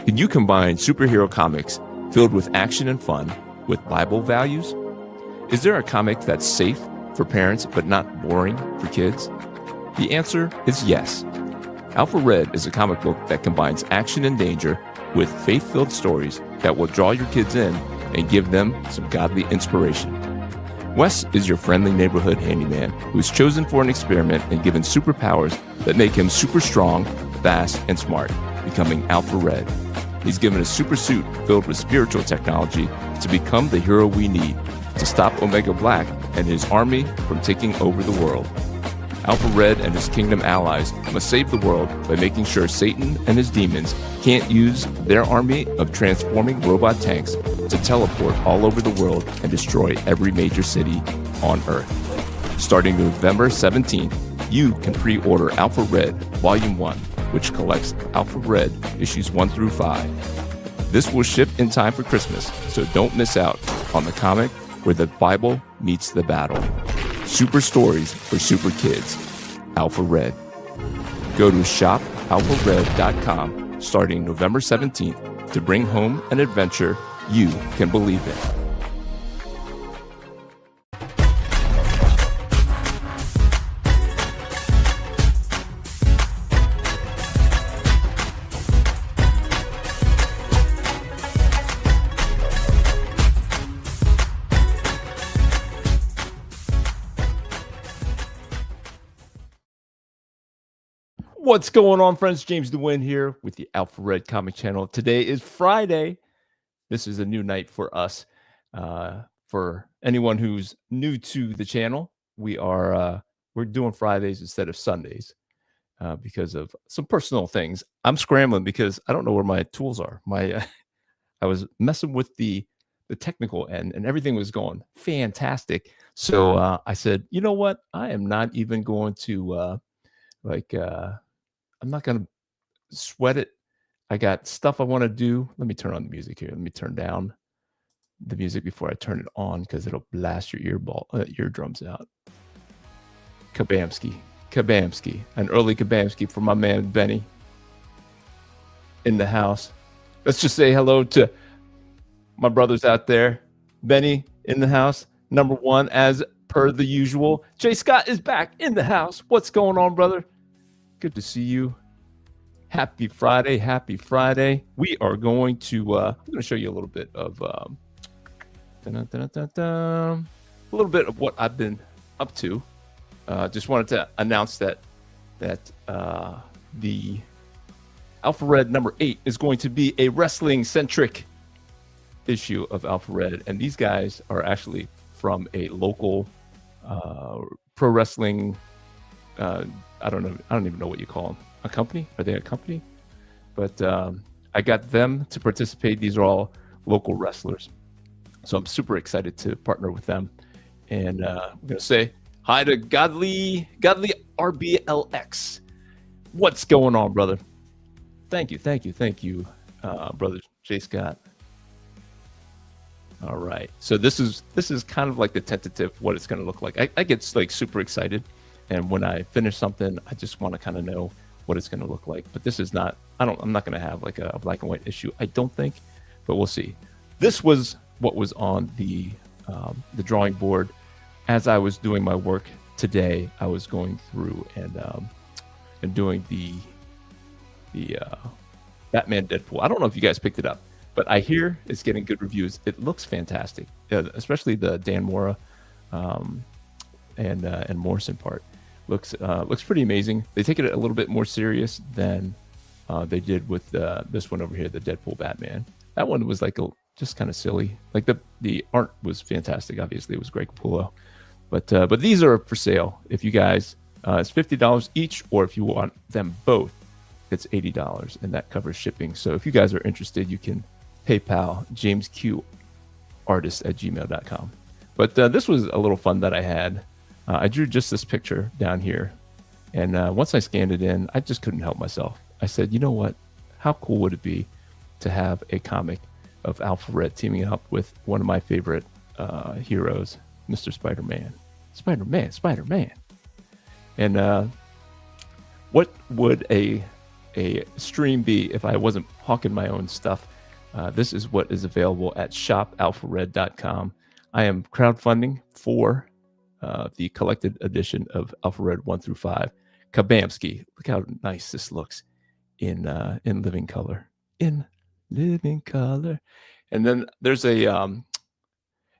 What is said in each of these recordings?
Can you combine superhero comics filled with action and fun with Bible values? Is there a comic that's safe for parents but not boring for kids? The answer is yes. Alpha Red is a comic book that combines action and danger with faith-filled stories that will draw your kids in and give them some godly inspiration. Wes is your friendly neighborhood handyman who's chosen for an experiment and given superpowers that make him super strong, fast, and smart, becoming Alpha Red. He's given a super suit filled with spiritual technology to become the hero we need to stop Omega Black and his army from taking over the world. Alpha Red and his kingdom allies must save the world by making sure Satan and his demons can't use their army of transforming robot tanks to teleport all over the world and destroy every major city on Earth. Starting November 17th, you can pre-order Alpha Red Volume 1, which collects Alpha Red issues 1 through 5. This will ship in time for Christmas, so don't miss out on the comic where the Bible meets the battle. Super stories for super kids. Alpha Red. Go to shopalphared.com starting November 17th to bring home an adventure you can believe in. What's going on, friends? James DeWin here with the Alpha Red Comic Channel. Today is Friday. This is a new night for us. For anyone who's new to the channel, we're doing Fridays instead of Sundays because of some personal things. I'm scrambling because I don't know where my tools are. I was messing with the technical end, and everything was going fantastic. So I said, you know what? I am not even going to I'm not going to sweat it. I got stuff I want to do. Let me turn on the music here. Let me turn down the music before I turn it on because it'll blast your eardrums out. Kabamski. An early Kabamski for my man Benny in the house. Let's just say hello to my brothers out there. Benny in the house. Number one, as per the usual. Jay Scott is back in the house. What's going on, brother? Good to see you. Happy Friday. We are going to I'm going to show you a little bit of a little bit of what I've been up to. Just wanted to announce that the Alpha Red number 8 is going to be a wrestling centric issue of Alpha Red, and these guys are actually from a local pro wrestling I don't even know what you call them. A company? Are they a company? But I got them to participate. These are all local wrestlers. So I'm super excited to partner with them. And I'm going to say hi to Godly RBLX. What's going on, brother? Thank you, brother Jay Scott. All right. So this is kind of like the tentative what it's going to look like. I get like super excited. And when I finish something, I just want to kind of know what it's going to look like. But this is not, I'm not going to have like a black and white issue, I don't think, but we'll see. This was what was on the drawing board. As I was doing my work today, I was going through and doing the Batman Deadpool. I don't know if you guys picked it up, but I hear it's getting good reviews. It looks fantastic, especially the Dan Mora and Morrison part. Looks pretty amazing. They take it a little bit more serious than they did with this one over here, the Deadpool Batman. That one was like just kind of silly. Like the art was fantastic. Obviously, it was Greg Capullo, but these are for sale. If you guys, it's $50 each, or if you want them both, it's $80, and that covers shipping. So if you guys are interested, you can PayPal jamesqartist@gmail.com. But this was a little fun that I had. I drew just this picture down here, and once I scanned it in, I just couldn't help myself. I said, you know what? How cool would it be to have a comic of Alpha Red teaming up with one of my favorite heroes, Mr. Spider-Man. Spider-Man. And what would a a stream be if I wasn't hawking my own stuff. This is what is available at shopalphared.com. I am crowdfunding for the collected edition of Alpha Red 1 through 5. Kabamski. Look how nice this looks in living color. In living color. And then there's an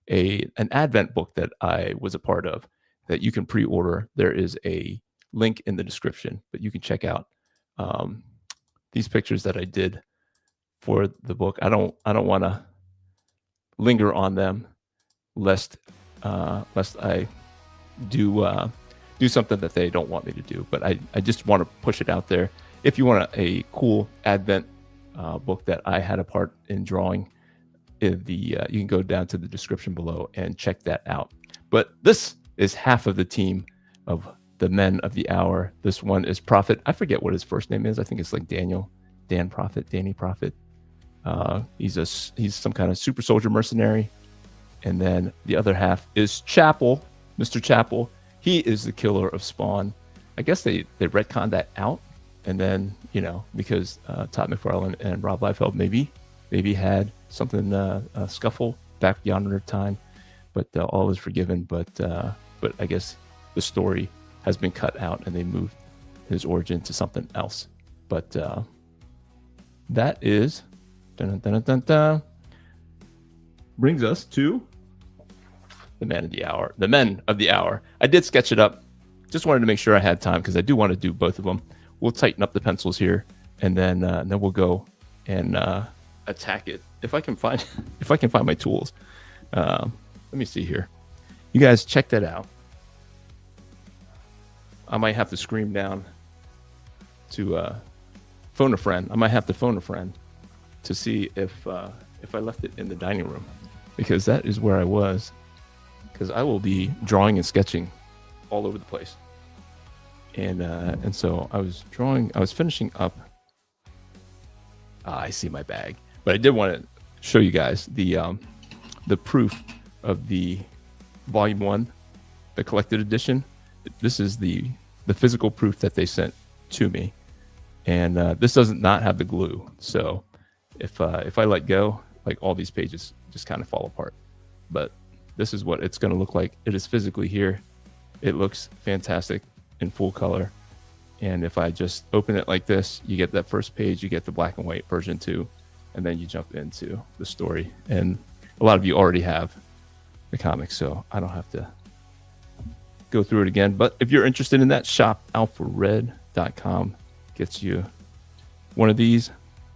Advent book that I was a part of that you can pre-order. There is a link in the description, but you can check out these pictures that I did for the book. I don't want to linger on them lest I do something that they don't want me to do. But I just want to push it out there. If you want a cool Advent book that I had a part in drawing, you can go down to the description below and check that out. But this is half of the team of the men of the hour. This one is Prophet. I forget what his first name is. I think it's like Dan Prophet, Danny Prophet. He's some kind of super soldier mercenary. And then the other half is Chapel, Mr. Chapel. He is the killer of Spawn. I guess they retconned that out. And then, because Todd McFarlane and Rob Liefeld maybe had something, a scuffle back yonder time, but all is forgiven. But I guess the story has been cut out and they moved his origin to something else. But that is brings us to the men of the hour. I did sketch it up. Just wanted to make sure I had time because I do want to do both of them. We'll tighten up the pencils here, and then we'll go and attack it. If I can find my tools. Let me see here. You guys check that out. I might have to scream down to phone a friend. I might have to phone a friend to see if I left it in the dining room, because that is where I was. Because I will be drawing and sketching all over the place. And so I was finishing up. I see my bag, but I did want to show you guys the proof of the volume 1, the collected edition. This is the physical proof that they sent to me, and this does not have the glue. So if I let go, like, all these pages just kind of fall apart. But this is what it's going to look like. It is physically here. It looks fantastic in full color. And if I just open it like this, you get that first page, you get the black and white version 2, and then you jump into the story. And a lot of you already have the comics, so I don't have to go through it again. But if you're interested in that, shopalphared.com gets you one of these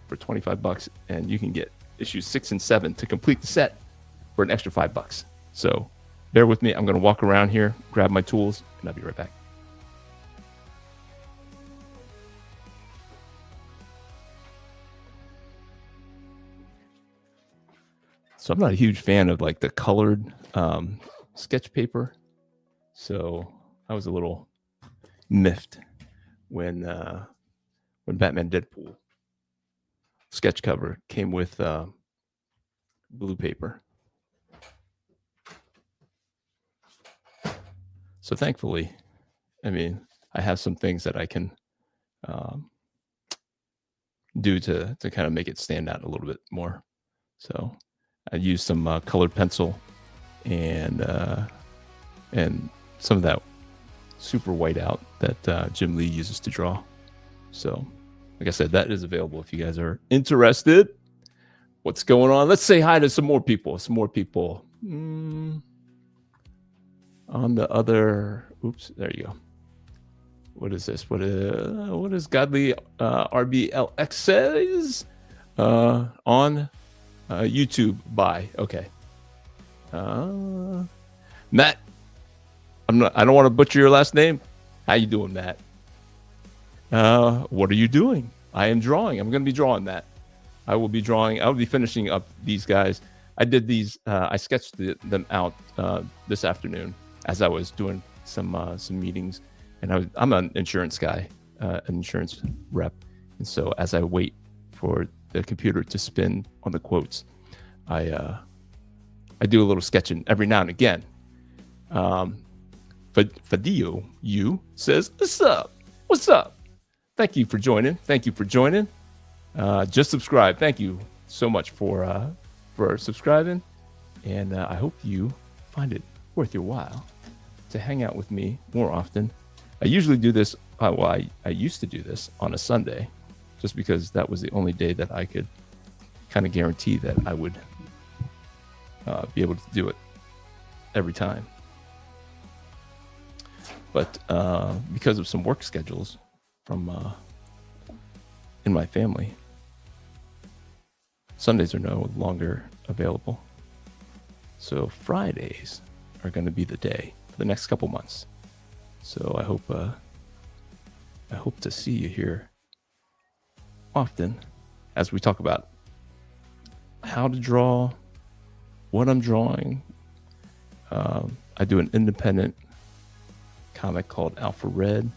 for $25, and you can get issues 6 and 7 to complete the set for an extra $5. So bear with me. I'm going to walk around here, grab my tools, and I'll be right back. So I'm not a huge fan of like the colored sketch paper. So I was a little miffed when Batman Deadpool sketch cover came with blue paper. So thankfully, I have some things that I can do to kind of make it stand out a little bit more. So I used some colored pencil and some of that super whiteout that Jim Lee uses to draw. So, like I said, that is available if you guys are interested. What's going on? Let's say hi to some more people. On the other, oops, there you go. What is this? What is Godly RBLX says on YouTube? Bye. Okay. Matt, I don't want to butcher your last name. How you doing, Matt? What are you doing? I am drawing. I'm going to be drawing that. I will be drawing. I'll be finishing up these guys. I did these. I sketched them out this afternoon as I was doing some meetings, and I'm an insurance guy, an insurance rep, and so as I wait for the computer to spin on the quotes, I do a little sketching every now and again. Fadio, you says, what's up? thank you for joining. Thank you for joining. Just subscribe. Thank you so much for subscribing. And I hope you find it worth your while to hang out with me more often. I usually do this, I used to do this on a Sunday, just because that was the only day that I could kind of guarantee that I would be able to do it every time. But because of some work schedules from in my family, Sundays are no longer available. So Fridays are going to be the day for the next couple months. So I hope to see you here often as we talk about how to draw, what I'm drawing. I do an independent comic called Alpha Red.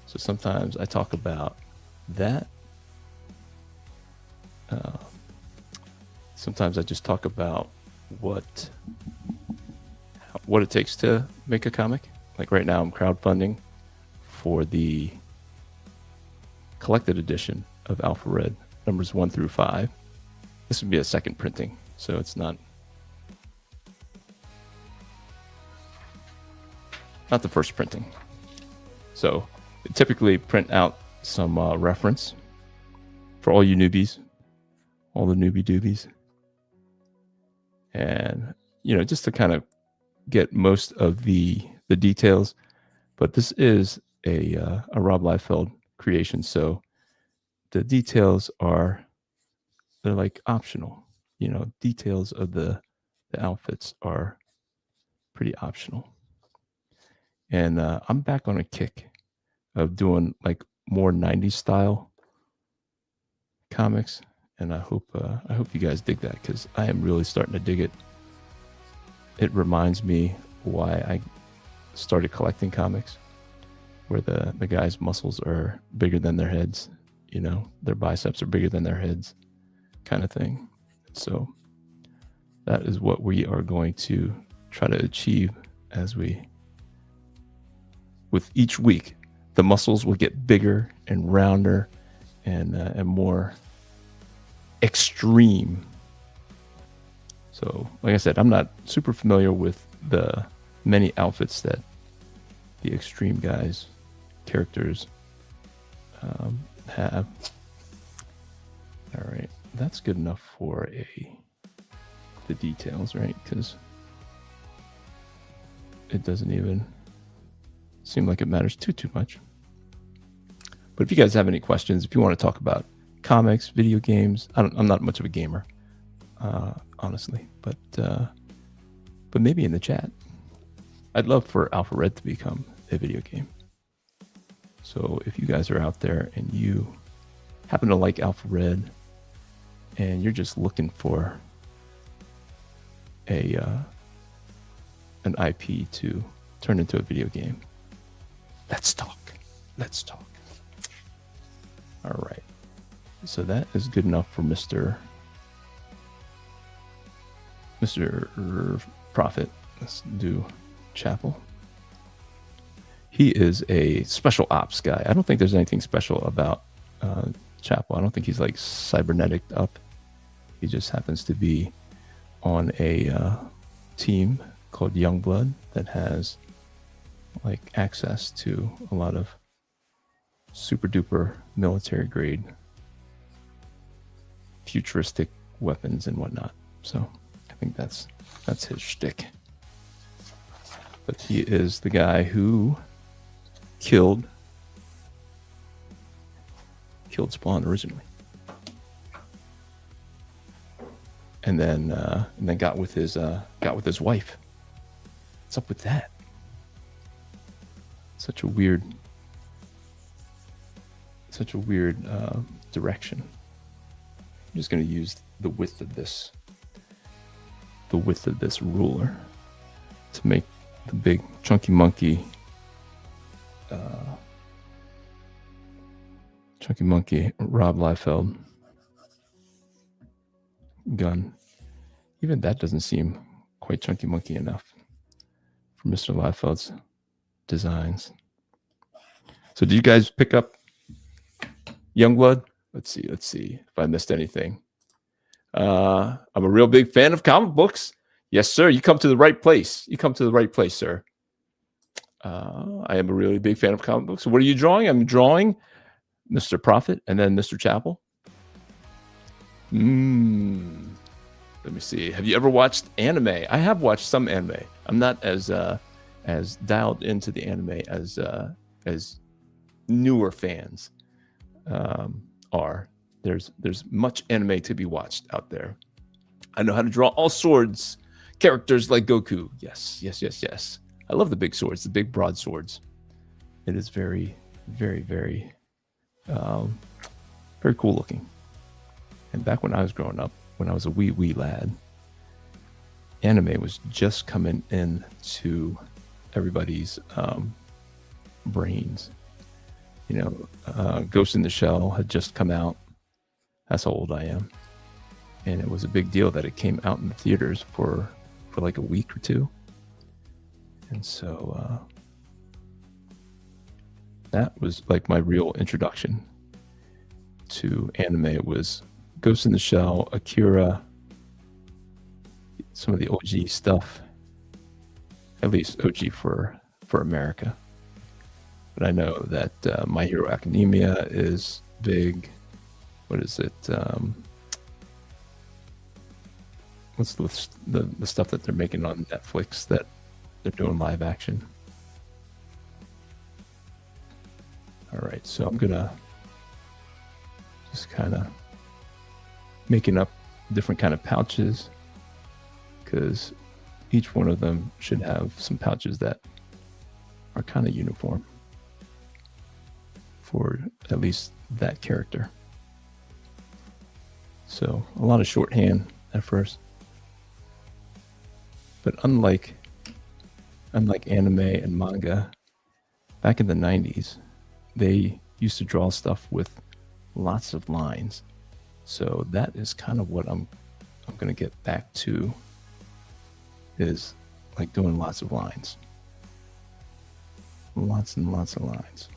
So sometimes I talk about that. Sometimes I just talk about what it takes to make a comic. Like right now I'm crowdfunding for the collected edition of Alpha Red, numbers 1 through 5. This would be a second printing, so it's not the first printing. So I typically print out some reference for all you newbies, all the newbie doobies. And, just to kind of get most of the details. But this is a Rob Liefeld creation, so the details they're like optional. Details of the outfits are pretty optional. And I'm back on a kick of doing like more 90s style comics, and I hope you guys dig that, because I am really starting to dig it. It reminds me why I started collecting comics, where the guys' muscles are bigger than their heads, their biceps are bigger than their heads, kind of thing. So that is what we are going to try to achieve with each week. The muscles will get bigger and rounder and more extreme. So, like I said, I'm not super familiar with the many outfits that the extreme guys, characters have. All right, that's good enough for the details, right? Because it doesn't even seem like it matters too much. But if you guys have any questions, if you want to talk about comics, video games, I'm not much of a gamer, honestly, but maybe in the chat. I'd love for Alpha Red to become a video game. So if you guys are out there and you happen to like Alpha Red and you're just looking for an IP to turn into a video game, let's talk. All right. So that is good enough for Mr. Prophet. Let's do Chapel. He is a special ops guy. I don't think there's anything special about Chapel. I don't think he's like cybernetic up. He just happens to be on a team called Youngblood that has like access to a lot of super duper military grade futuristic weapons and whatnot. So I think that's his shtick. But he is the guy who killed Spawn originally, and then got with his wife. What's up with that? Such a weird direction. I'm just going to use the width of this ruler to make the big chunky monkey Rob Liefeld gun. Even that doesn't seem quite chunky monkey enough for Mr. Liefeld's designs. So do you guys pick up Youngblood. Let's see if I missed anything. I'm a real big fan of comic books. Yes, sir. You come to the right place. Sir. I am a really big fan of comic books. What are you drawing? I'm drawing Mr. Prophet and then Mr. Chapel. Let me see. Have you ever watched anime? I have watched some anime. I'm not as dialed into the anime as newer fans are. There's much anime to be watched out there. I know how to draw all swords, characters like Goku. Yes. I love the big swords, the big broadswords. It is very, very, very, very cool looking. And back when I was growing up, when I was a wee lad, anime was just coming into everybody's brains. Ghost in the Shell had just come out. That's how old I am. And it was a big deal that it came out in the theaters for like a week or two. And so that was like my real introduction to anime. It was Ghost in the Shell, Akira, some of the OG stuff, at least OG for America. But I know that My Hero Academia is big. What is it? What's the stuff that they're making on Netflix that they're doing live action? All right, so I'm gonna just kind of making up different kind of pouches, because each one of them should have some pouches that are kind of uniform for at least that character. So a lot of shorthand at first, but unlike anime and manga, back in the 90s, they used to draw stuff with lots of lines. So that is kind of what I'm going to get back to, is like doing lots of lines. Lots and lots of lines.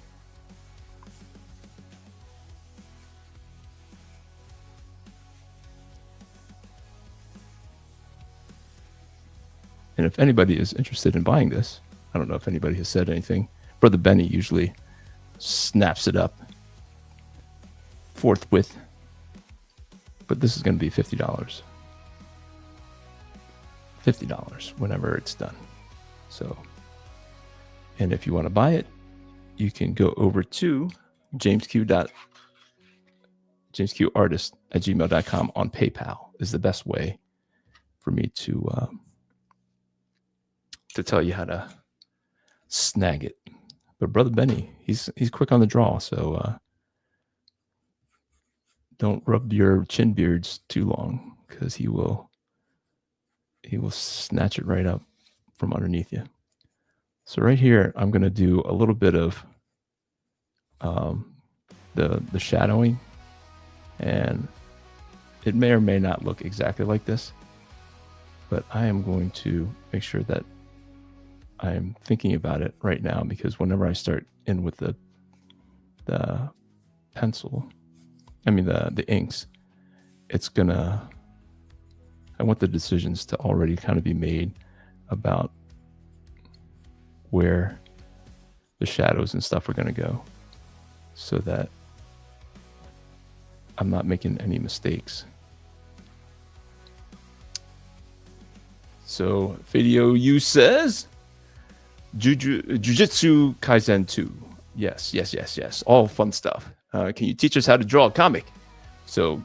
And if anybody is interested in buying this, I don't know if anybody has said anything. Brother Benny usually snaps it up forthwith. But this is going to be $50. $50 whenever it's done. So, and if you want to buy it, you can go over to jamesqartist@gmail.com on PayPal is the best way for me to tell you how to snag it. But Brother Benny, he's quick on the draw, so don't rub your chin beards too long, because he will snatch it right up from underneath you. So right here, I'm going to do a little bit of the shadowing, and it may or may not look exactly like this, but I am going to make sure that I'm thinking about it right now, because whenever I start in with the pencil, the inks, I want the decisions to already kind of be made about where the shadows and stuff are going to go, so that I'm not making any mistakes. So Video U says Jujutsu Kaisen 2. Yes. All fun stuff. Can you teach us how to draw a comic? So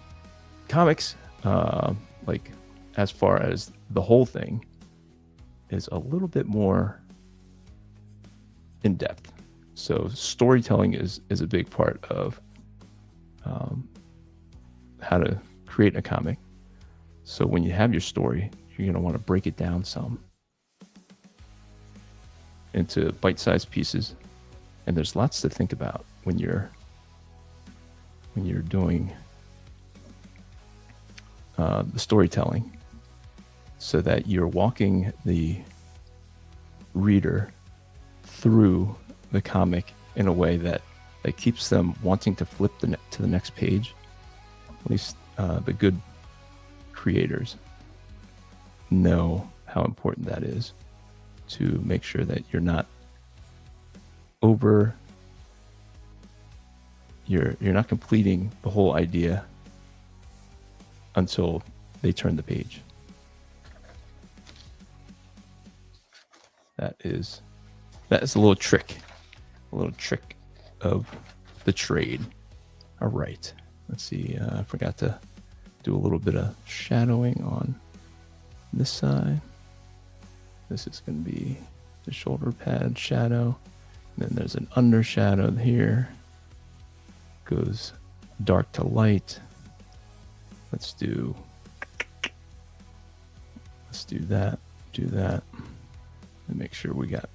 comics, like as far as the whole thing, is a little bit more in depth. So storytelling is a big part of how to create a comic. So when you have your story, you're going to want to break it down some into bite-sized pieces. And there's lots to think about when you're doing the storytelling, so that you're walking the reader through the comic in a way that that keeps them wanting to flip to the next page. At least the good creators know how important that is, to make sure that you're not you're not completing the whole idea until they turn the page. That is a little trick of the trade. All right, let's see. I forgot to do a little bit of shadowing on this side. This is going to be the shoulder pad shadow. And then there's an under shadow here. Goes dark to light. Let's do that. Do that. And make sure we got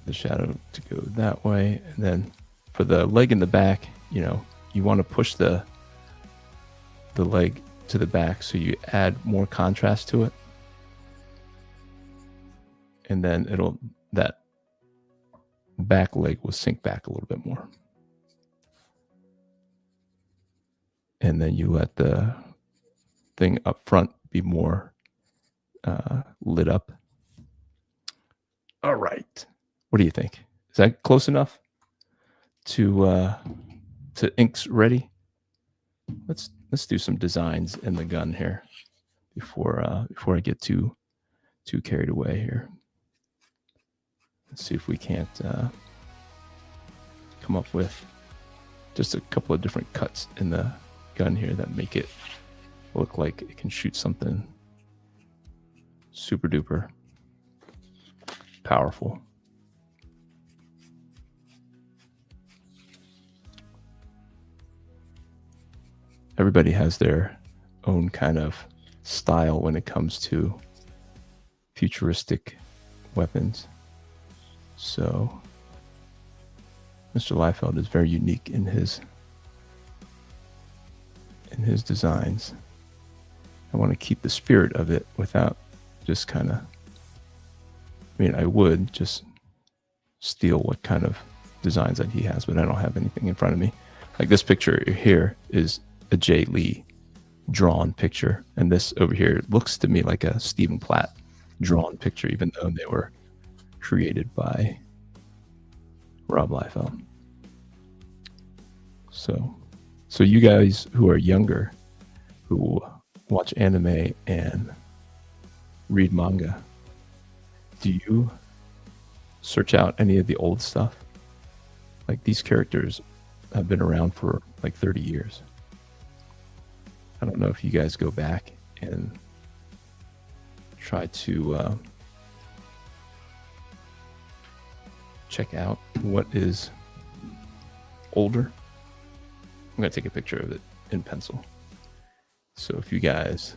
the shadow to go that way. And then for the leg in the back, you know, you want to push the leg to the back so you add more contrast to it. And then that back leg will sink back a little bit more. And then you let the thing up front be more lit up. All right. What do you think? Is that close enough to inks ready? Let's do some designs in the gun here before I get too carried away here. Let's see if we can't come up with just a couple of different cuts in the gun here that make it look like it can shoot something super duper powerful. Everybody has their own kind of style when it comes to futuristic weapons. So Mr. Liefeld is very unique in his designs. I want to keep the spirit of it without just kind of, I mean, I would just steal what kind of designs that he has, but I don't have anything in front of me. Like this picture here is a Jay Lee drawn picture, and this over here looks to me like a Stephen Platt drawn picture, even though they were created by Rob Liefeld. So you guys who are younger, who watch anime and read manga, do you search out any of the old stuff? Like, these characters have been around for like 30 years. I don't know if you guys go back and try to check out what is older. I'm going to take a picture of it in pencil. So if you guys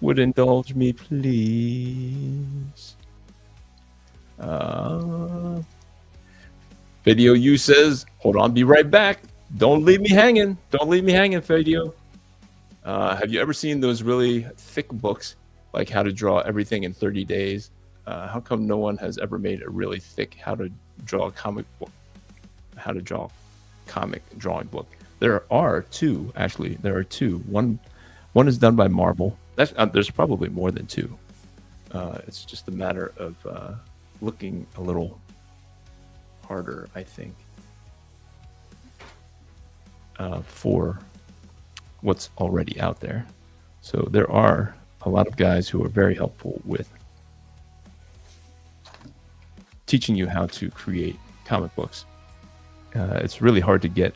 would indulge me, please. Video U says, hold on, be right back. Don't leave me hanging. Don't leave me hanging, Video. Have you ever seen those really thick books, like How to Draw Everything in 30 Days? How come no one has ever made a really thick How to Draw a Comic Book, How to Draw Comic Drawing book? There are two, actually. There are two. One is done by Marvel. There's probably more than two. It's just a matter of looking a little harder, I think, for what's already out there. So there are a lot of guys who are very helpful with teaching you how to create comic books. It's really hard to get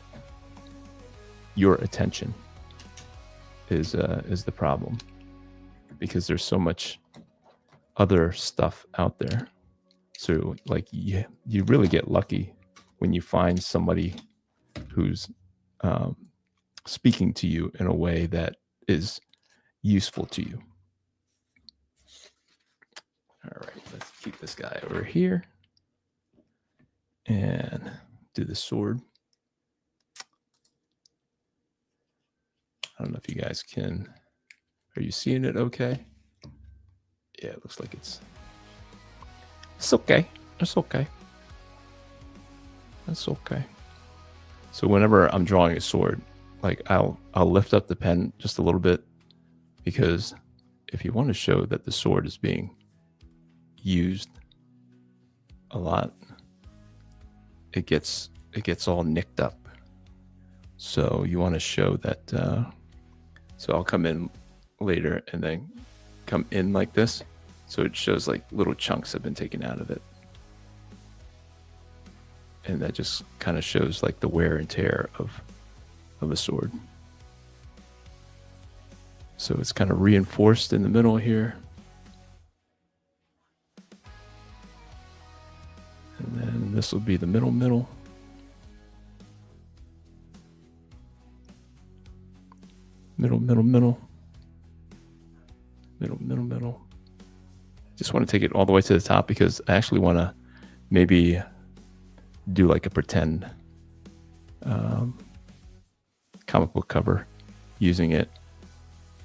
your attention is the problem, because there's so much other stuff out there. So like you really get lucky when you find somebody who's speaking to you in a way that is useful to you. All right, let's keep this guy over here and do the sword. I don't know if you guys are you seeing it okay? Yeah, it looks like it's okay. It's okay. That's okay. So whenever I'm drawing a sword, like I'll lift up the pen just a little bit, because if you want to show that the sword is being used a lot, it gets all nicked up. So you want to show that. So I'll come in later and then come in like this, so it shows like little chunks have been taken out of it, and that just kind of shows like the wear and tear of a sword. So it's kind of reinforced in the middle here. And then this will be the middle. Middle. Just want to take it all the way to the top, because I actually want to maybe do like a pretend comic book cover using it.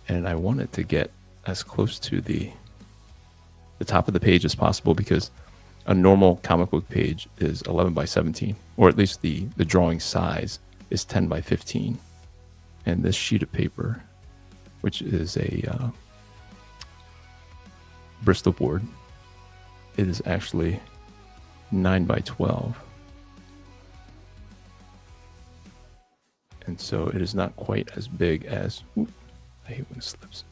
And I want it to get as close to the top of the page as possible, because a normal comic book page is 11 by 17, or at least the drawing size is 10 by 15. And this sheet of paper, which is a Bristol board, it is actually 9 by 12. And so it is not quite as big as, I hate when it slips.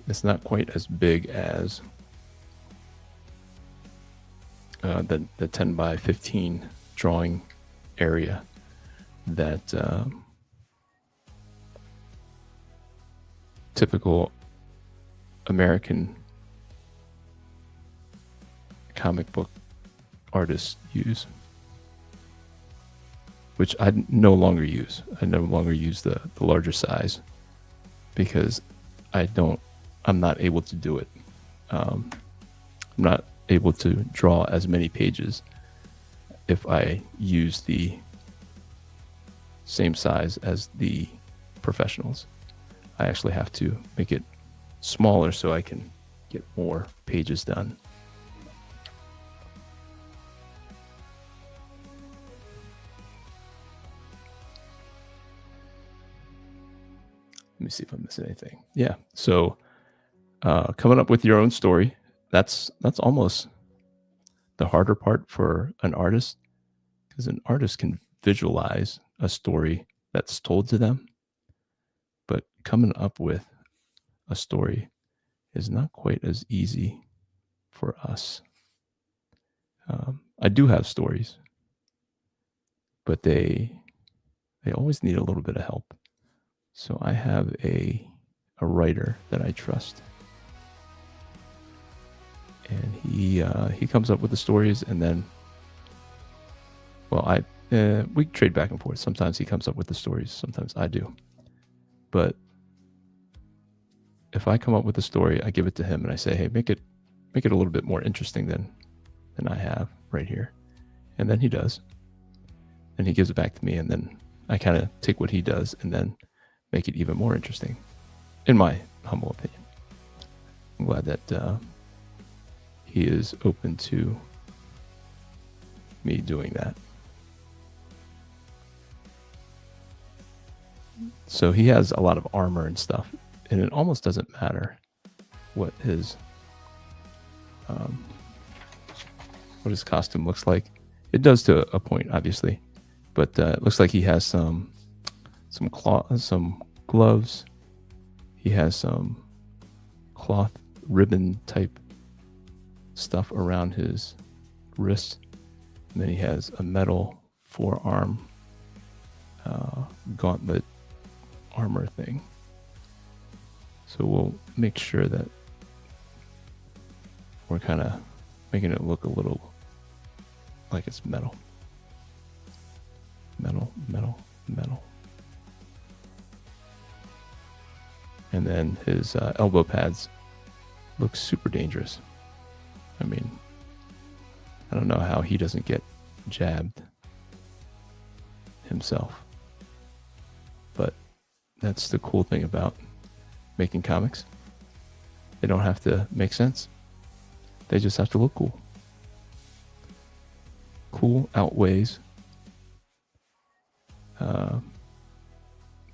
It's not quite as big as the 10 by 15 drawing area that typical American comic book artists use, which I no longer use. I no longer use the larger size, because I'm not able to do it. I'm not able to draw as many pages if I use the same size as the professionals. I actually have to make it smaller so I can get more pages done. Let me see if I'm missing anything. Yeah. So coming up with your own story, that's almost the harder part for an artist, because an artist can visualize a story that's told to them, but coming up with a story is not quite as easy for us. I do have stories, but they always need a little bit of help. So I have a writer that I trust, and he comes up with the stories, and then, well, we trade back and forth. Sometimes he comes up with the stories, sometimes I do. But if I come up with a story, I give it to him and I say, hey, make it a little bit more interesting than I have right here. And then he does. And he gives it back to me, and then I kind of take what he does and then make it even more interesting, in my humble opinion. I'm glad that he is open to me doing that. So he has a lot of armor and stuff, and it almost doesn't matter what his costume looks like. It does to a point, obviously, but it looks like he has some gloves. He has some cloth ribbon type stuff around his wrist, and then he has a metal forearm gauntlet armor thing. So we'll make sure that we're kind of making it look a little like it's metal. And then his elbow pads look super dangerous. I mean, I don't know how he doesn't get jabbed himself. But that's the cool thing about making comics. They don't have to make sense. They just have to look cool. cool outweighs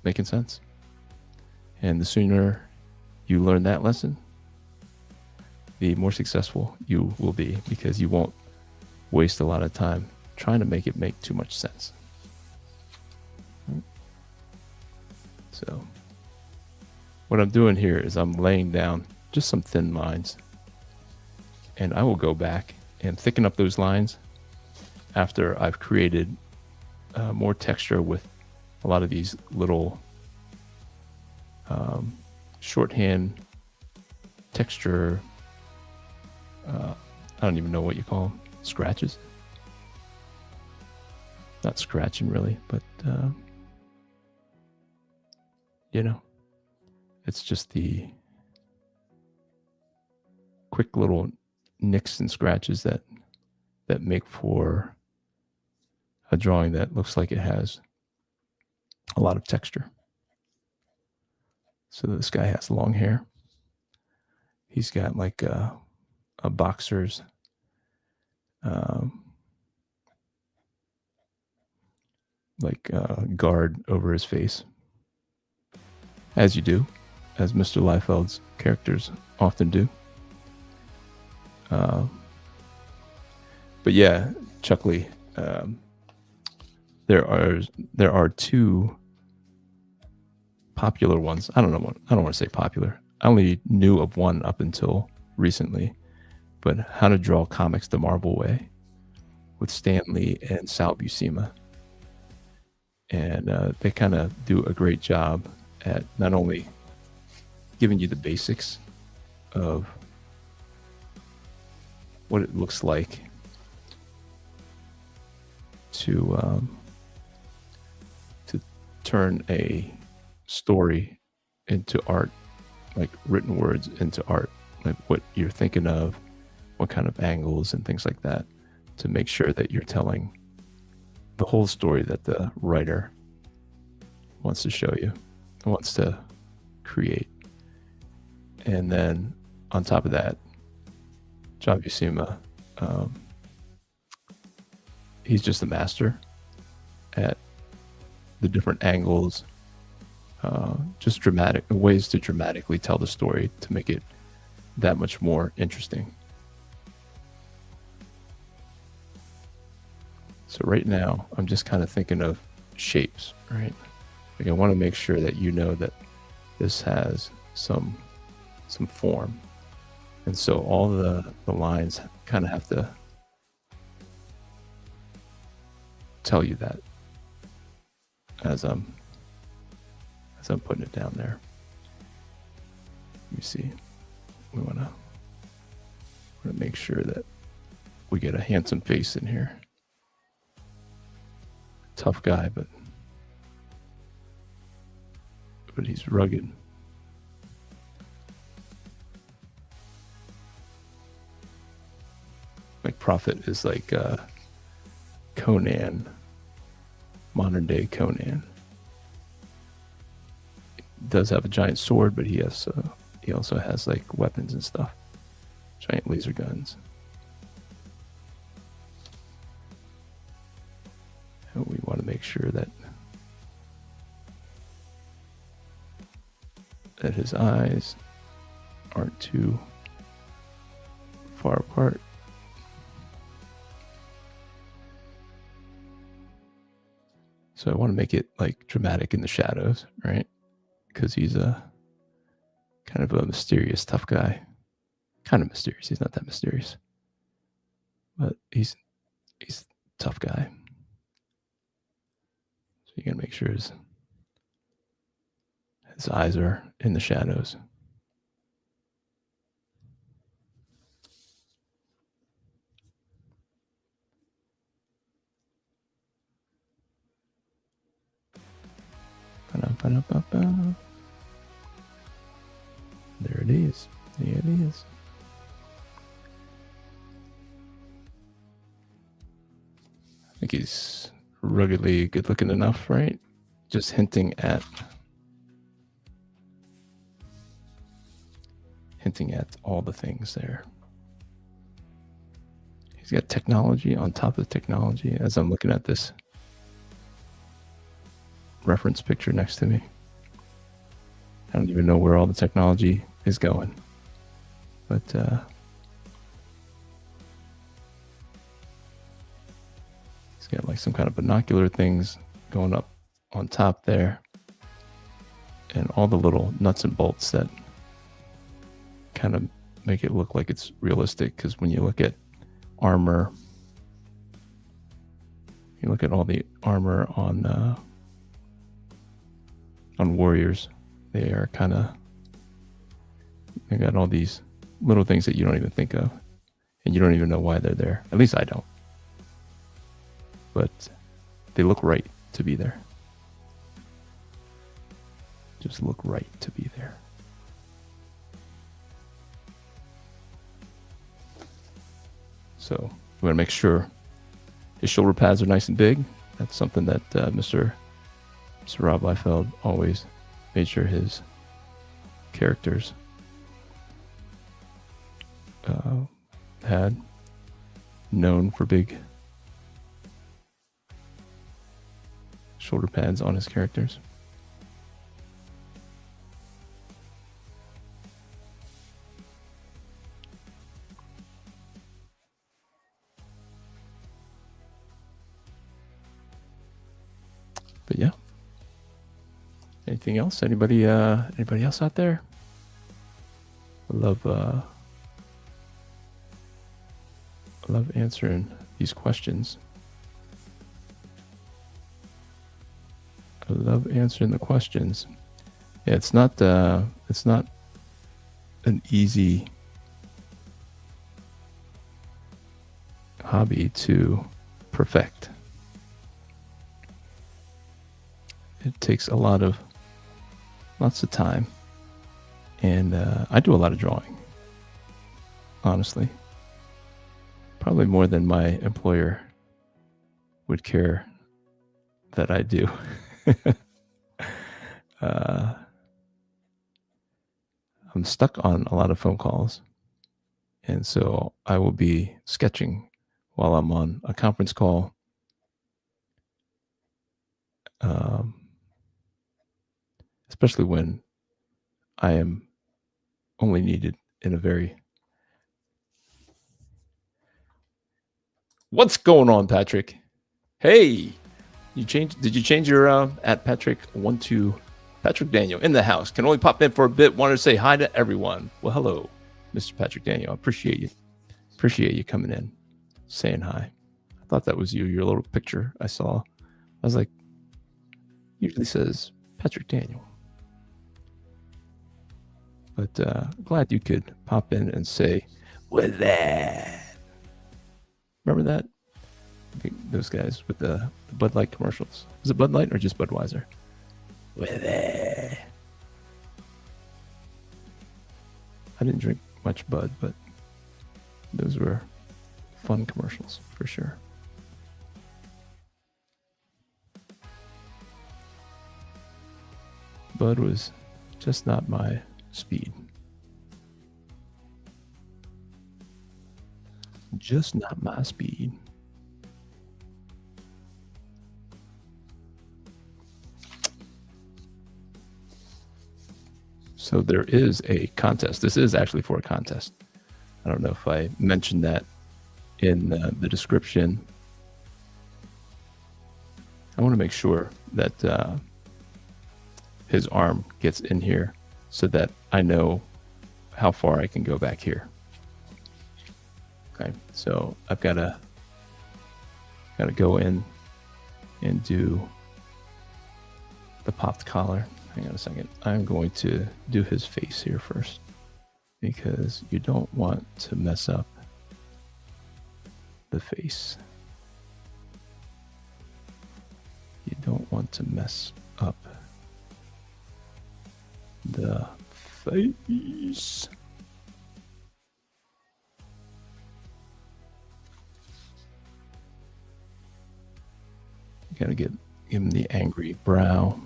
making sense. And the sooner you learn that lesson, the more successful you will be, because you won't waste a lot of time trying to make it make too much sense. So what I'm doing here is I'm laying down just some thin lines, and I will go back and thicken up those lines after I've created more texture with a lot of these little shorthand texture. I don't even know what you call them. Scratches? Not scratching really, but it's just the quick little nicks and scratches that make for a drawing that looks like it has a lot of texture. So this guy has long hair. He's got like a boxer's guard over his face, as you do, as Mr. Liefeld's characters often do. But yeah, Chuckley, there are two popular ones. I don't want to say popular. I only knew of one up until recently, but How to Draw Comics the Marvel Way with Stan Lee and Sal Buscema. And they kind of do a great job at not only giving you the basics of what it looks like to turn a story into art, like written words into art, like what you're thinking of, what kind of angles and things like that, to make sure that you're telling the whole story that the writer wants to show you, wants to create. And then on top of that, John Buscema, he's just a master at the different angles, just dramatic ways to dramatically tell the story to make it that much more interesting. So right now, I'm just kind of thinking of shapes, right? Like I want to make sure that you know that this has some form. And so all the lines kind of have to tell you that as I'm putting it down there. Let me see. We want to make sure that we get a handsome face in here. Tough guy, but he's rugged. Like Prophet is like Conan, modern day Conan. He does have a giant sword, but he also has like weapons and stuff, giant laser guns. And we want to make sure that his eyes aren't too far apart. So I want to make it like dramatic in the shadows, right? Because he's a kind of a mysterious, tough guy. Kind of mysterious. He's not that mysterious, but he's a tough guy. So you gotta make sure his eyes are in the shadows. There it is. There it is. I think he's ruggedly good looking enough, right? Just hinting at all the things there. He's got technology on top of technology as I'm looking at this reference picture next to me. I don't even know where all the technology is going. But he's got like some kind of binocular things going up on top there. And all the little nuts and bolts that kind of make it look like it's realistic. Because when you look at armor, you look at all the armor on warriors, they are kind of, they got all these little things that you don't even think of, and you don't even know why they're there. At least I don't. But they look right to be there. Just look right to be there. So we want to make sure his shoulder pads are nice and big. That's something that Mr. Rob Liefeld always made sure his characters had, known for big shoulder pads on his characters. But yeah. Anything else? Anybody else out there? I love answering these questions. I love answering the questions. Yeah, it's not an easy hobby to perfect. It takes lots of time, and I do a lot of drawing, honestly. Probably more than my employer would care that I do. I'm stuck on a lot of phone calls, and so I will be sketching while I'm on a conference call. Especially when I am only needed in a very... What's going on, Patrick? Hey, did you change your at Patrick12? Patrick Daniel in the house. Can only pop in for a bit. Wanted to say hi to everyone. Well, hello, Mr. Patrick Daniel. I appreciate you. Appreciate you coming in, saying hi. I thought that was you. Your little picture I saw. I was like, usually says Patrick Daniel. But glad you could pop in and say, with that. Remember that? Those guys with the Bud Light commercials. Was it Bud Light or just Budweiser? With that. I didn't drink much Bud, but those were fun commercials for sure. Bud was just not my speed. Just not my speed. So there is a contest. This is actually for a contest. I don't know if I mentioned that in the description. I want to make sure that his arm gets in here so that I know how far I can go back here. Okay, so I've got to go in and do the popped collar. Hang on a second. I'm going to do his face here first because you don't want to mess up the face. You don't want to mess up the face. You gotta give him the angry brow.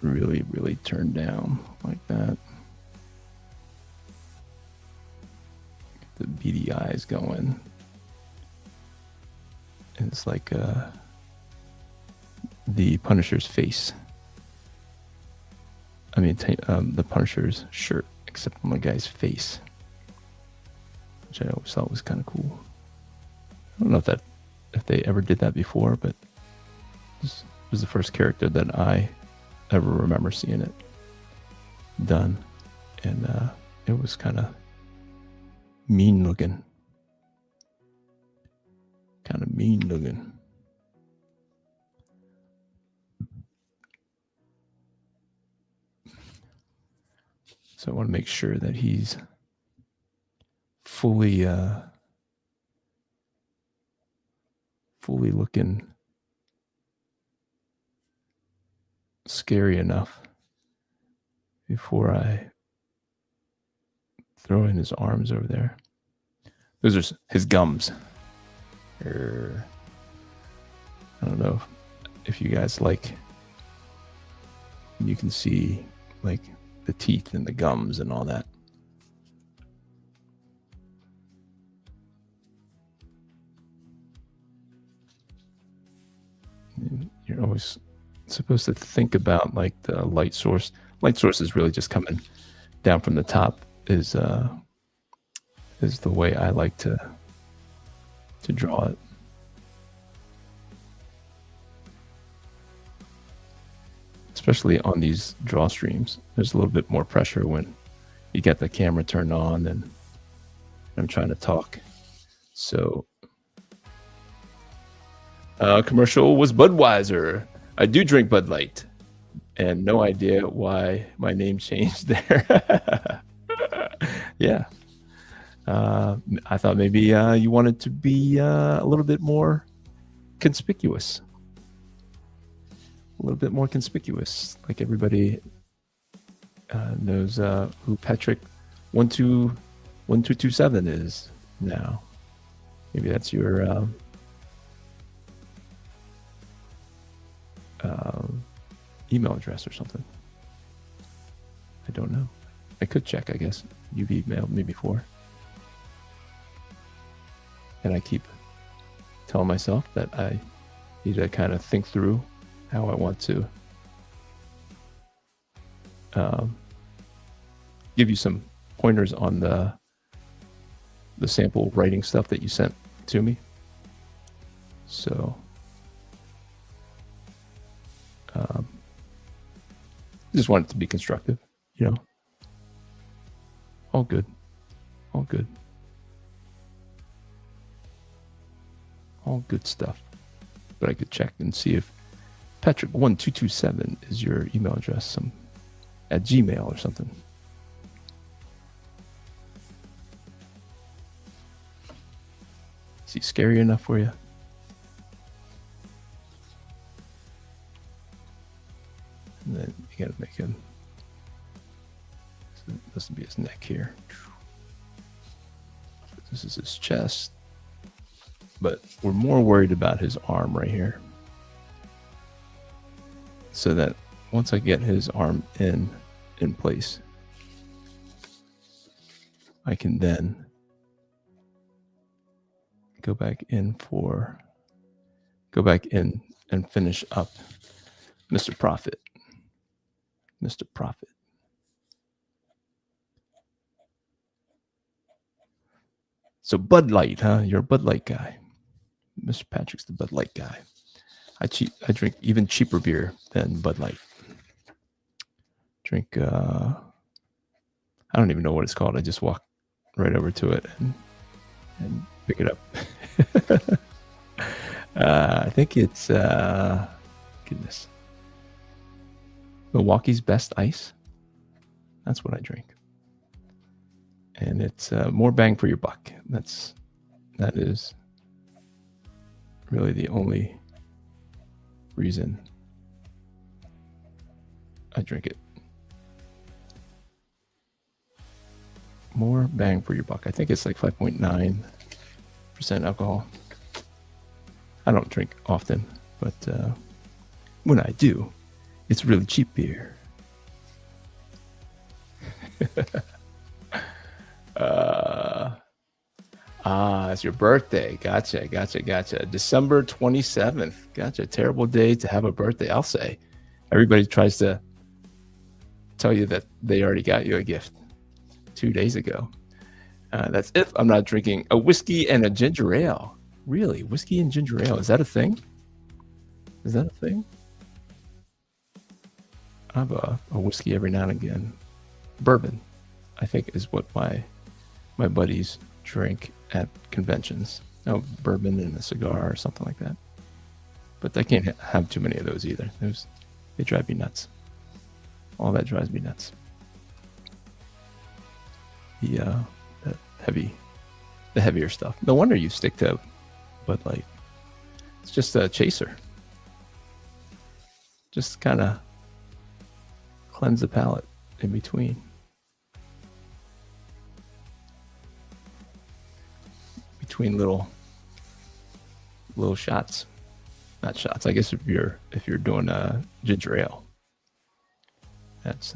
Really, really turned down like that. the beady eyes going. And it's like the Punisher's face. I mean, the Punisher's shirt, except on the guy's face, which I always thought was kind of cool. I don't know if they ever did that before, but this was the first character that I ever remember seeing it done, and it was kind of mean looking. So I want to make sure that he's fully looking scary enough before I throw in his arms over there. Those are his gums. I don't know if you guys like, you can see like the teeth and the gums and all that. And you're always supposed to think about like the light source. Light source is really just coming down from the top is the way I like to draw it. Especially on these draw streams, there's a little bit more pressure when you get the camera turned on and I'm trying to talk. So, commercial was Budweiser. I do drink Bud Light, and no idea why my name changed there. Yeah. I thought maybe you wanted to be a little bit more conspicuous. A little bit more conspicuous, like everybody knows who Patrick 1227 is now. Maybe that's your email address or something. I don't know. I could check, I guess. You've emailed me before. And I keep telling myself that I need to kind of think through how I want to give you some pointers on the sample writing stuff that you sent to me. So just want it to be constructive, you know. All good. All good. All good stuff. But I could check and see if Patrick1227 is your email address, at Gmail or something. Is he scary enough for you? And then you gotta make him. So this will be his neck here. This is his chest. But we're more worried about his arm right here. So that once I get his arm in place, I can then go back in and finish up Mr. Prophet. Mr. Prophet. So Bud Light, huh? You're a Bud Light guy. Mr. Patrick's the Bud Light guy. I drink even cheaper beer than Bud Light. Drink, I don't even know what it's called. I just walk right over to it and pick it up. I think it's, goodness, Milwaukee's Best Ice. That's what I drink. And it's more bang for your buck. That is really the only reason I drink it. More bang for your buck. I think it's like 5.9% alcohol. I don't drink often, but when I do, it's really cheap beer. Ah, it's your birthday. Gotcha. December 27th. Gotcha. Terrible day to have a birthday, I'll say. Everybody tries to tell you that they already got you a gift 2 days ago. That's if I'm not drinking a whiskey and a ginger ale. Really? Whiskey and ginger ale? Is that a thing? I have a whiskey every now and again. Bourbon, I think, is what my buddies drink at conventions. No, bourbon and a cigar or something like that. But I can't have too many of those either. They drive me nuts. All that drives me nuts. The heavier stuff. No wonder you stick to Bud Light. It's just a chaser. Just kind of cleanse the palate in between. Between little shots. Not shots. I guess if you're doing a ginger ale. That's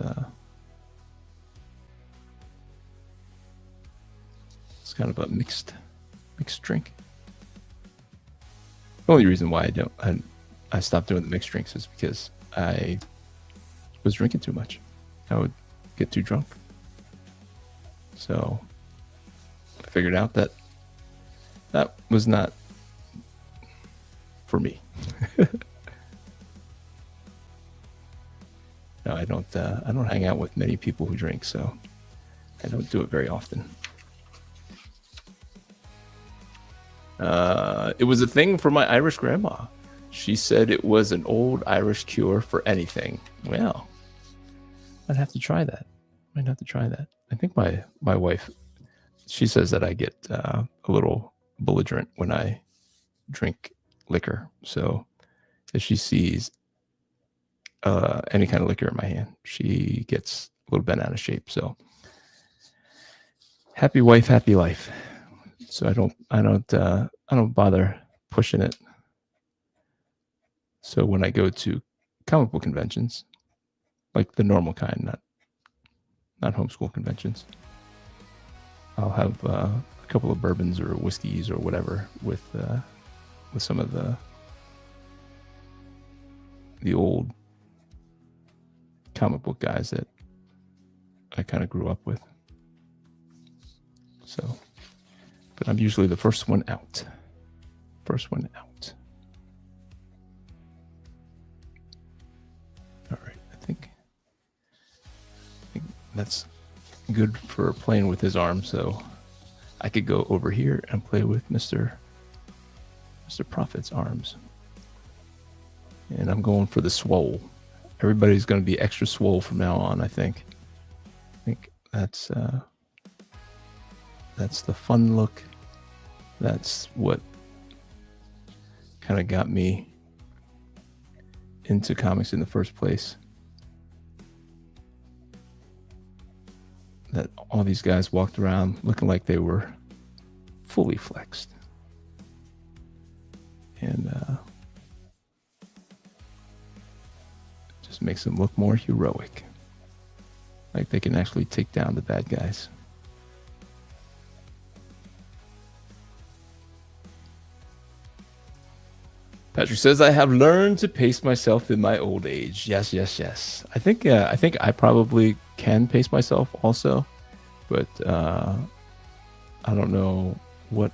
it's kind of a mixed drink. The only reason why I stopped doing the mixed drinks is because I was drinking too much. I would get too drunk. So I figured out that was not for me. No, I don't hang out with many people who drink, so I don't do it very often. It was a thing for my Irish grandma. She said it was an old Irish cure for anything. Well, I'd have to try that. I think my wife, she says that I get a little belligerent when I drink liquor. So if she sees any kind of liquor in my hand, she gets a little bent out of shape. So happy wife, happy life. So I don't bother pushing it. So when I go to comic book conventions, like the normal kind, not homeschool conventions, I'll have a couple of bourbons or whiskeys or whatever with some of the old comic book guys that I kind of grew up with. So, but I'm usually the first one out. All right, I think that's good for playing with his arm. So I could go over here and play with Mr. Prophet's arms. And I'm going for the swole. Everybody's going to be extra swole from now on, I think. That's the fun look. That's what kind of got me into comics in the first place. That all these guys walked around looking like they were fully flexed. And just makes them look more heroic. Like they can actually take down the bad guys. Patrick says, I have learned to pace myself in my old age. Yes. I think I probably can pace myself also, but I don't know what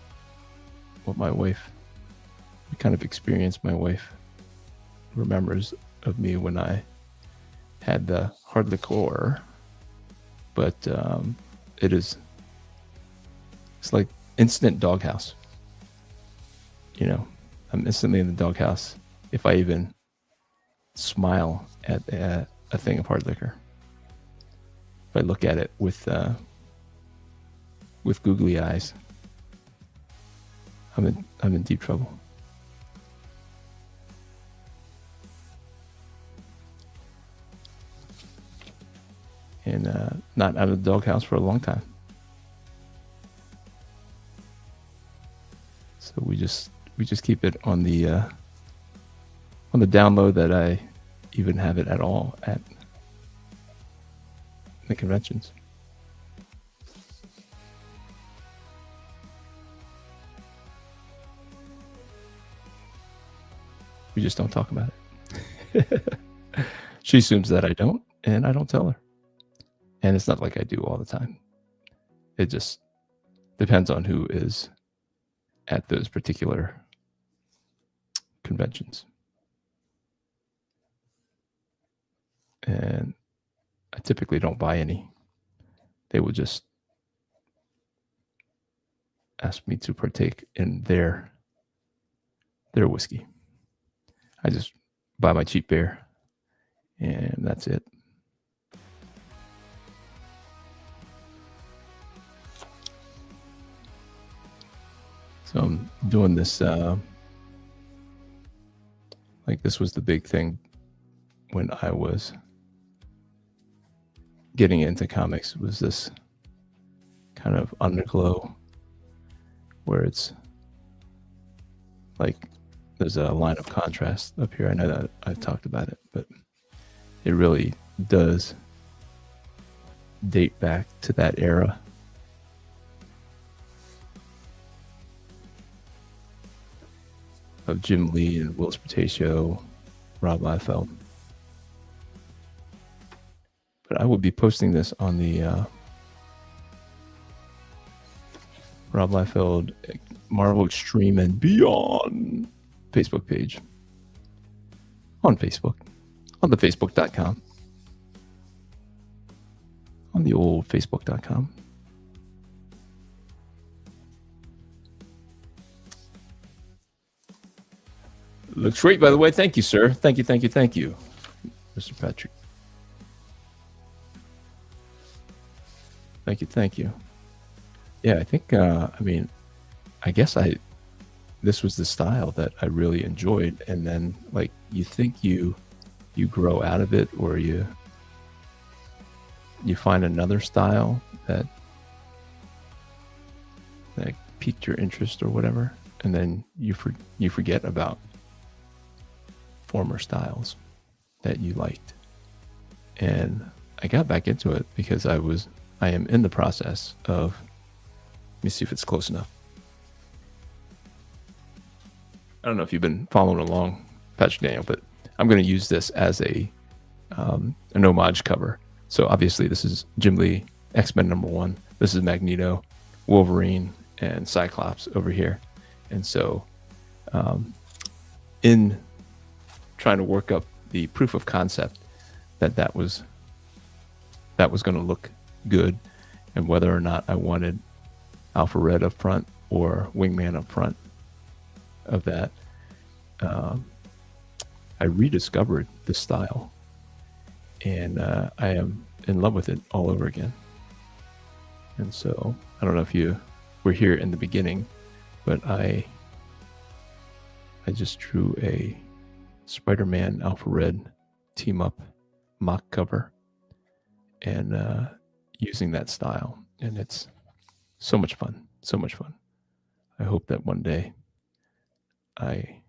my wife, what kind of experience my wife remembers of me when I had the hard liqueur, but it's like instant doghouse. I'm instantly in the doghouse if I even smile at a thing of hard liquor. If I look at it with googly eyes, I'm in deep trouble. And not out of the doghouse for a long time. So we just keep it on the down low that I even have it at all at the conventions. We just don't talk about it. She assumes that I don't, and I don't tell her. And it's not like I do all the time. It just depends on who is at those particular conventions. And I typically don't buy any. They will just ask me to partake in their whiskey. I just buy my cheap beer, and that's it. So I'm doing this, like this was the big thing when I was getting into comics, was this kind of underglow where it's like there's a line of contrast up here. I know that I've talked about it, but it really does date back to that era. Of Jim Lee and Will Spertatio, Rob Liefeld. But I will be posting this on the Rob Liefeld Marvel Extreme and Beyond Facebook page. On Facebook. On the Facebook.com. On the old Facebook.com. Looks great, by the way. Thank you, sir. Thank you, Mr. Patrick. Thank you. Yeah, I think, I guess this was the style that I really enjoyed. And then, like, you think you grow out of it, or you find another style that piqued your interest or whatever. And then you forget about former styles that you liked. And I got back into it because I am in the process of, let me see if it's close enough. I don't know if you've been following along, Patrick Daniel, but I'm going to use this as an homage cover. So obviously this is Jim Lee, X-Men #1. This is Magneto, Wolverine, and Cyclops over here. And so in trying to work up the proof of concept that was going to look good, and whether or not I wanted Alpha Red up front or Wingman up front of that, I rediscovered the style, and I am in love with it all over again. And so I don't know if you were here in the beginning, but I just drew a Spider-Man Alpha Red team up mock cover, and using that style, and it's so much fun. I hope that one day I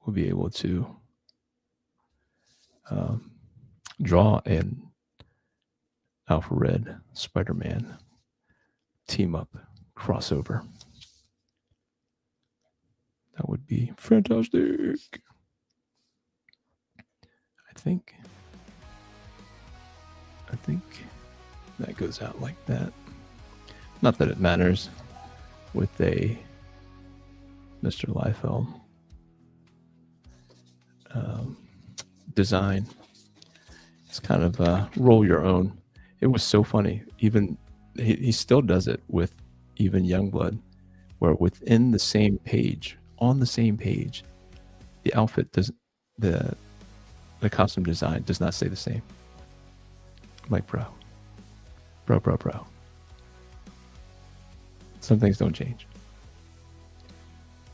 will be able to draw an Alpha Red Spider-Man team up crossover. That would be fantastic. I think that goes out like that. Not that it matters with a Mr. Liefeld design. It's kind of roll your own. It was so funny. Even he still does it with even Youngblood, where within the same page, on the same page, the outfit does the costume design does not stay the same. I'm like, bro. Some things don't change.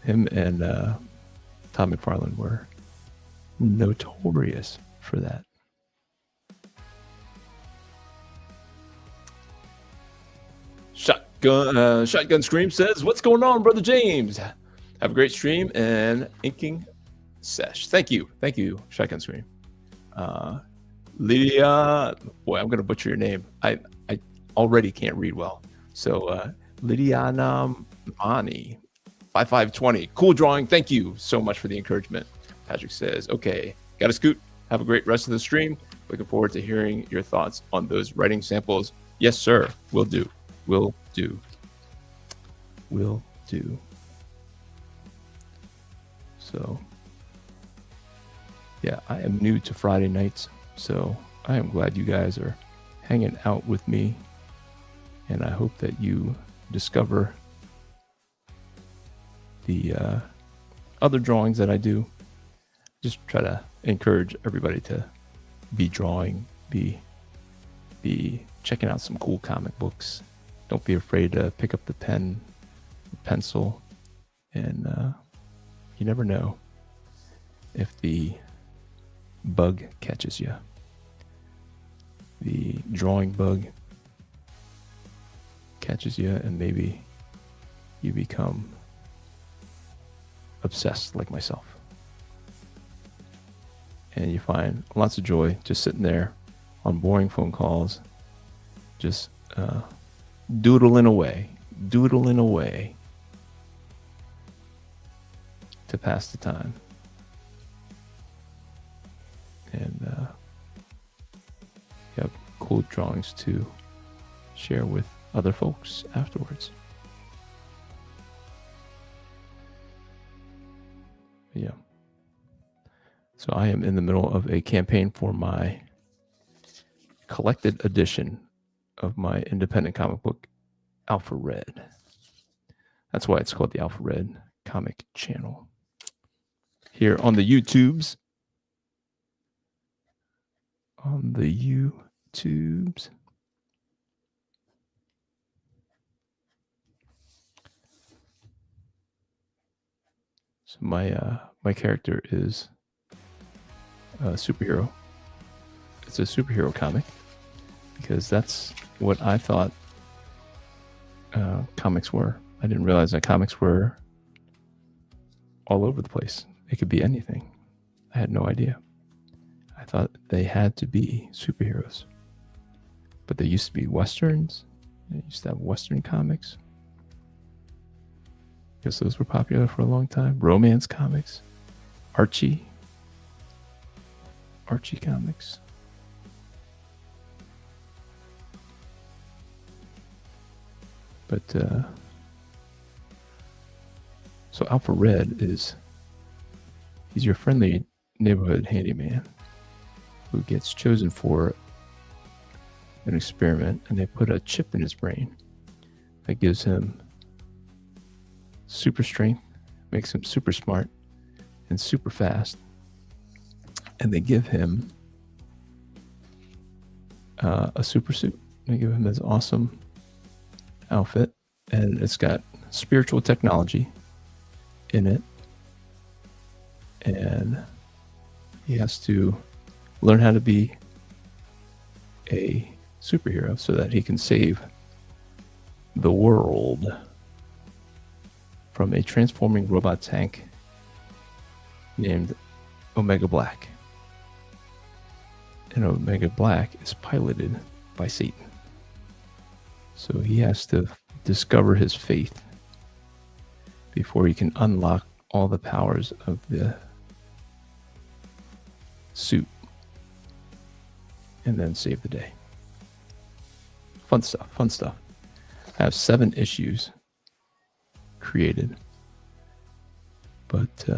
Him and Tom McFarlane were notorious for that. Shotgun Scream says, "What's going on, Brother James? Have a great stream and inking sesh." Thank you, Shotgun Scream. Lydia, boy, I'm gonna butcher your name. I already can't read well. So Lydiana Mani, 5520. Cool drawing. Thank you so much for the encouragement. Patrick says, okay, got to scoot. Have a great rest of the stream. Looking forward to hearing your thoughts on those writing samples. Yes, sir. Will do. Will do. Will do. So, yeah, I am new to Friday nights, so I am glad you guys are hanging out with me, and I hope that you discover the other drawings that I do. Just try to encourage everybody to be drawing, be checking out some cool comic books. Don't be afraid to pick up the pen, pencil, and you never know if the bug catches you. The drawing bug catches you, and maybe you become obsessed like myself. And you find lots of joy just sitting there on boring phone calls, just doodling away to pass the time. And you have cool drawings to share with other folks afterwards. Yeah. So I am in the middle of a campaign for my collected edition of my independent comic book, Alpha Red. That's why it's called the Alpha Red Comic Channel. Here on the YouTubes. So my character is a superhero. It's a superhero comic because that's what I thought comics were. I didn't realize that comics were all over the place. It could be anything. I had no idea. I thought they had to be superheroes. But there used to be Westerns. They used to have Western comics. Guess those were popular for a long time. Romance comics. Archie comics. But so Alpha Red he's your friendly neighborhood handyman who gets chosen for an experiment, and they put a chip in his brain that gives him super strength, makes him super smart and super fast. And they give him a super suit. They give him this awesome outfit, and it's got spiritual technology in it. And he has to learn how to be a superhero so that he can save the world from a transforming robot tank named Omega Black. And Omega Black is piloted by Satan. So he has to discover his faith before he can unlock all the powers of the suit and then save the day. Fun stuff. I have 7 issues created, but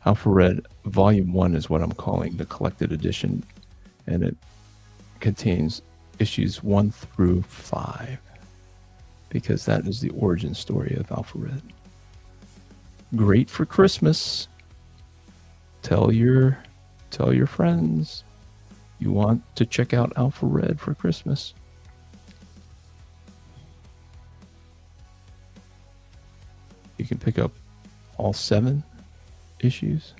Alpha Red Volume 1 is what I'm calling the collected edition, and it contains issues 1 through 5 because that is the origin story of Alpha Red. Great for Christmas. Tell your friends you want to check out Alpha Red for Christmas. You can pick up all 7 issues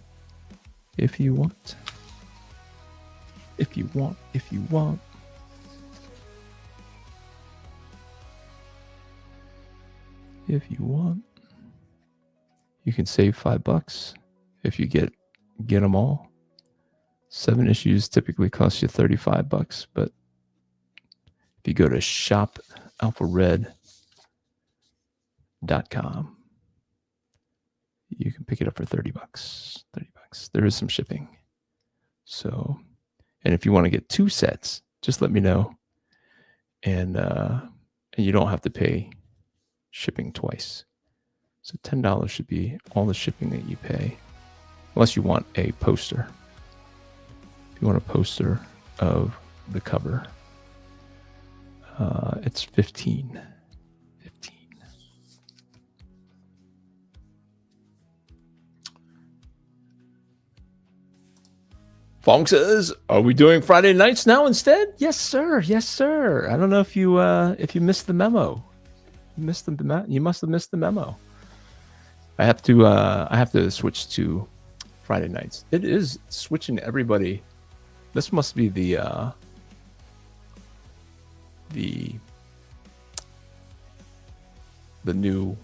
if you want. If you want. You can save $5 if you get them all. 7 issues typically cost you $35, but if you go to shopalphared.com, you can pick it up for $30. $30. There is some shipping. So, and if you want to get 2 sets, just let me know. And you don't have to pay shipping twice. So $10 should be all the shipping that you pay, unless you want a poster. If you want a poster of the cover, it's $15. Fong says, "Are we doing Friday nights now instead?" Yes, sir. Yes, sir. I don't know if you missed the memo. You must have missed the memo. I have to switch to Friday nights. It is switching everybody. This must be the new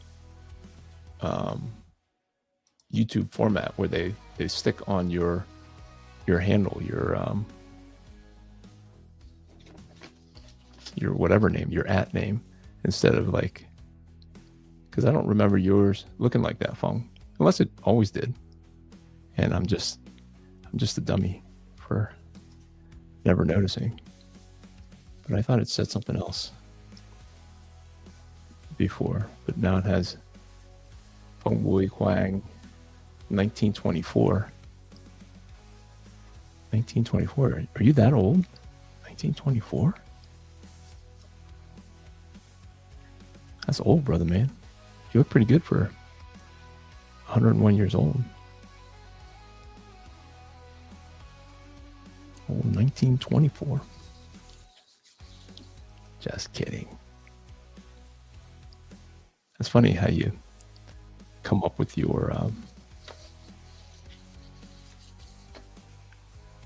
YouTube format where they stick on your handle, your whatever name, your @ name, instead of like, because I don't remember yours looking like that, Fong, unless it always did, and I'm just a dummy for never noticing. But I thought it said something else before, but now it has Fong Wui Huang 1924. 1924. Are you that old? 1924? That's old, brother, man. You look pretty good for 101 years old. Oh, 1924. Just kidding. It's funny how you come up with your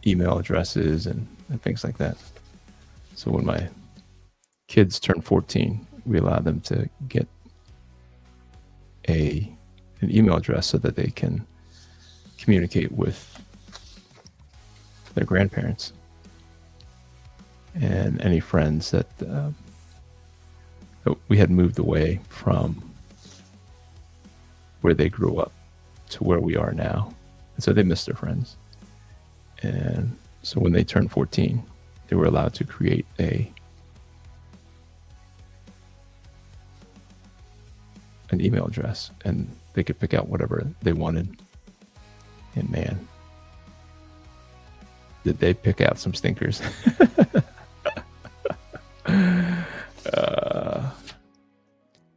email addresses and things like that. So when my kids turn 14, we allow them to get an email address so that they can communicate with their grandparents and any friends that we had moved away from where they grew up to where we are now. And so they missed their friends. And so when they turned 14, they were allowed to create an email address, and they could pick out whatever they wanted. And man, did they pick out some stinkers.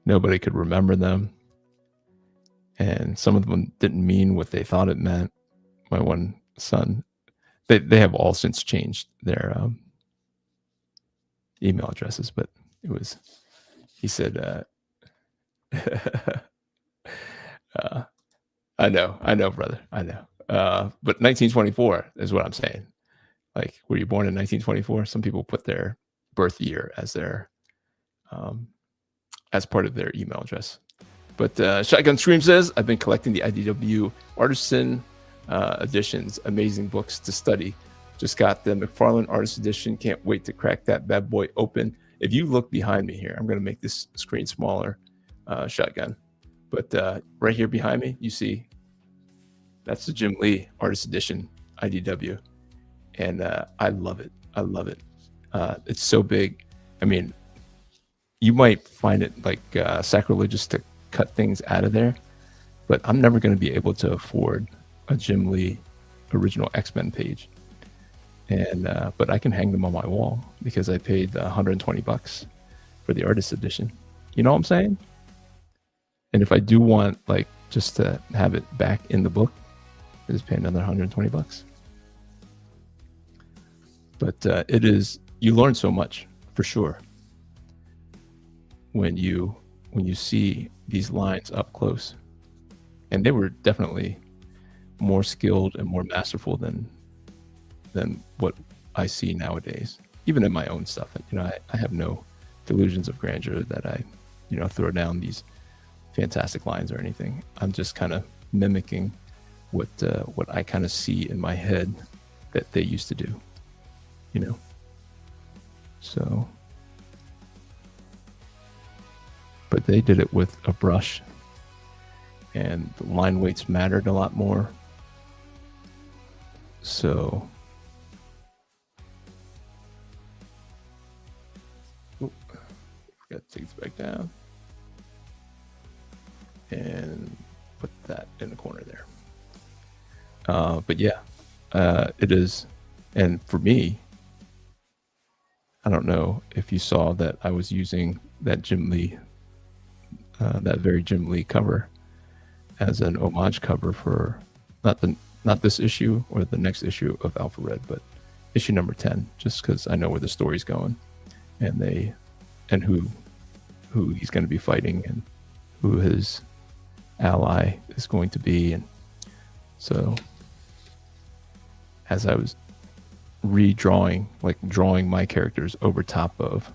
Nobody could remember them, and some of them didn't mean what they thought it meant. My one son, they have all since changed their email addresses, but he said, I know, brother, I know. But 1924 is what I'm saying. Like, were you born in 1924? Some people put their birth year as their as part of their email address. But Shotgun Scream says, I've been collecting the IDW Artisan editions, amazing books to study. Just got the McFarlane Artist Edition. Can't wait to crack that bad boy open. If you look behind me here, I'm going to make this screen smaller, Shotgun. But right here behind me, you see, that's the Jim Lee Artist Edition IDW. And I love it. I love it. It's so big. I mean, you might find it like sacrilegious to cut things out of there, but I'm never going to be able to afford a Jim Lee original X-Men page. And but I can hang them on my wall because I paid $120 for the Artist Edition. You know what I'm saying? And if I do want, like, just to have it back in the book, I just pay another $120. But it is, you learn so much for sure when you see these lines up close. And they were definitely more skilled and more masterful than what I see nowadays. Even in my own stuff, I have no delusions of grandeur that I throw down these fantastic lines or anything. I'm just kind of mimicking what I kind of see in my head that they used to do, so. But they did it with a brush and the line weights mattered a lot more. So got to take this back down and put that in the corner there. But yeah, it is. And for me, I don't know if you saw that I was using that Jim Lee, that very Jim Lee cover as an homage cover for not this issue or the next issue of Alpha Red, but issue number 10, just because I know where the story's going, and who he's going to be fighting and who his ally is going to be. And so as I was redrawing, like drawing my characters over top of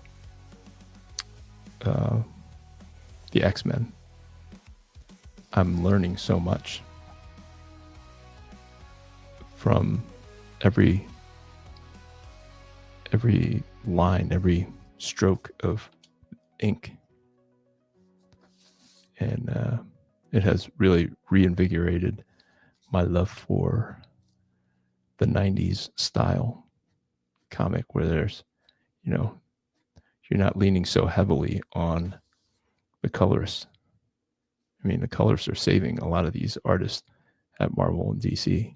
the X-Men, I'm learning so much from every line, every stroke of ink. And it has really reinvigorated my love for the 90s style comic, where there's, you're not leaning so heavily on the colorists. I mean, the colorists are saving a lot of these artists at Marvel and DC. I'm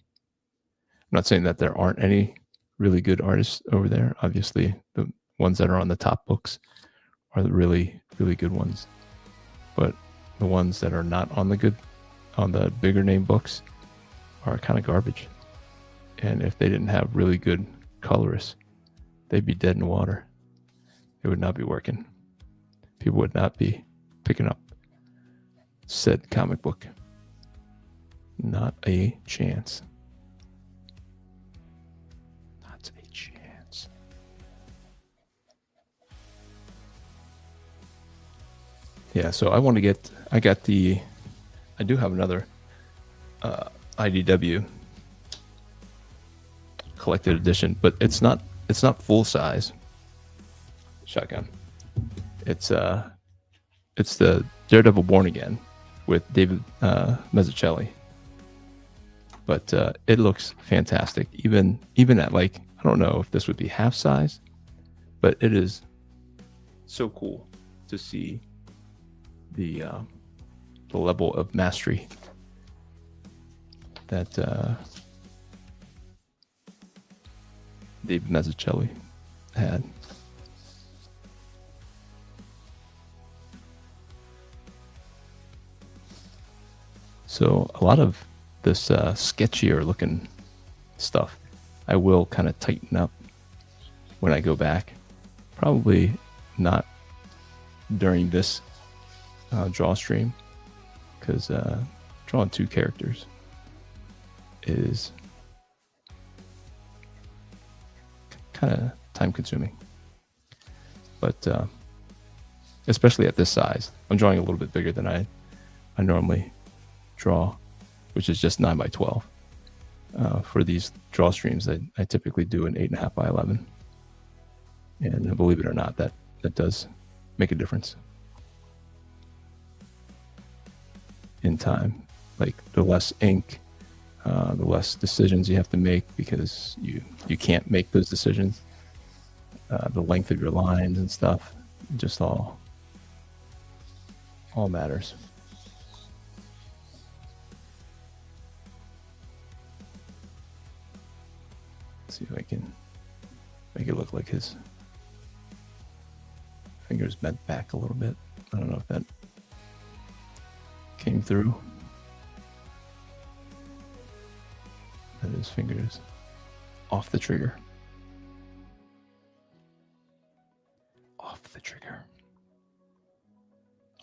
not saying that there aren't any really good artists over there. Obviously, the ones that are on the top books are the really, really good ones. But the ones that are not on the bigger name books are kind of garbage. And if they didn't have really good colorists, they'd be dead in the water. They would not be working. People would not be picking up said comic book. Not a chance. Not a chance. Yeah, so I do have another IDW collected edition, but it's not full size shotgun. It's the Daredevil Born Again with David Mazzucchelli. But it looks fantastic, even at, like, I don't know if this would be half size, but it is so cool to see the level of mastery that David Mazzucchelli had. So a lot of this sketchier looking stuff I will kind of tighten up when I go back. Probably not during this draw stream, because drawing two characters is kind of time consuming. But especially at this size, I'm drawing a little bit bigger than I normally draw, which is just 9 by 12. For these draw streams, I typically do an 8.5 by 11. And believe it or not, that does make a difference in time. Like, the less ink, the less decisions you have to make, because you can't make those decisions. The length of your lines and stuff, just all matters. Let's see if I can make it look like his fingers bent back a little bit. I don't know if that came through. And his fingers off the trigger. Off the trigger.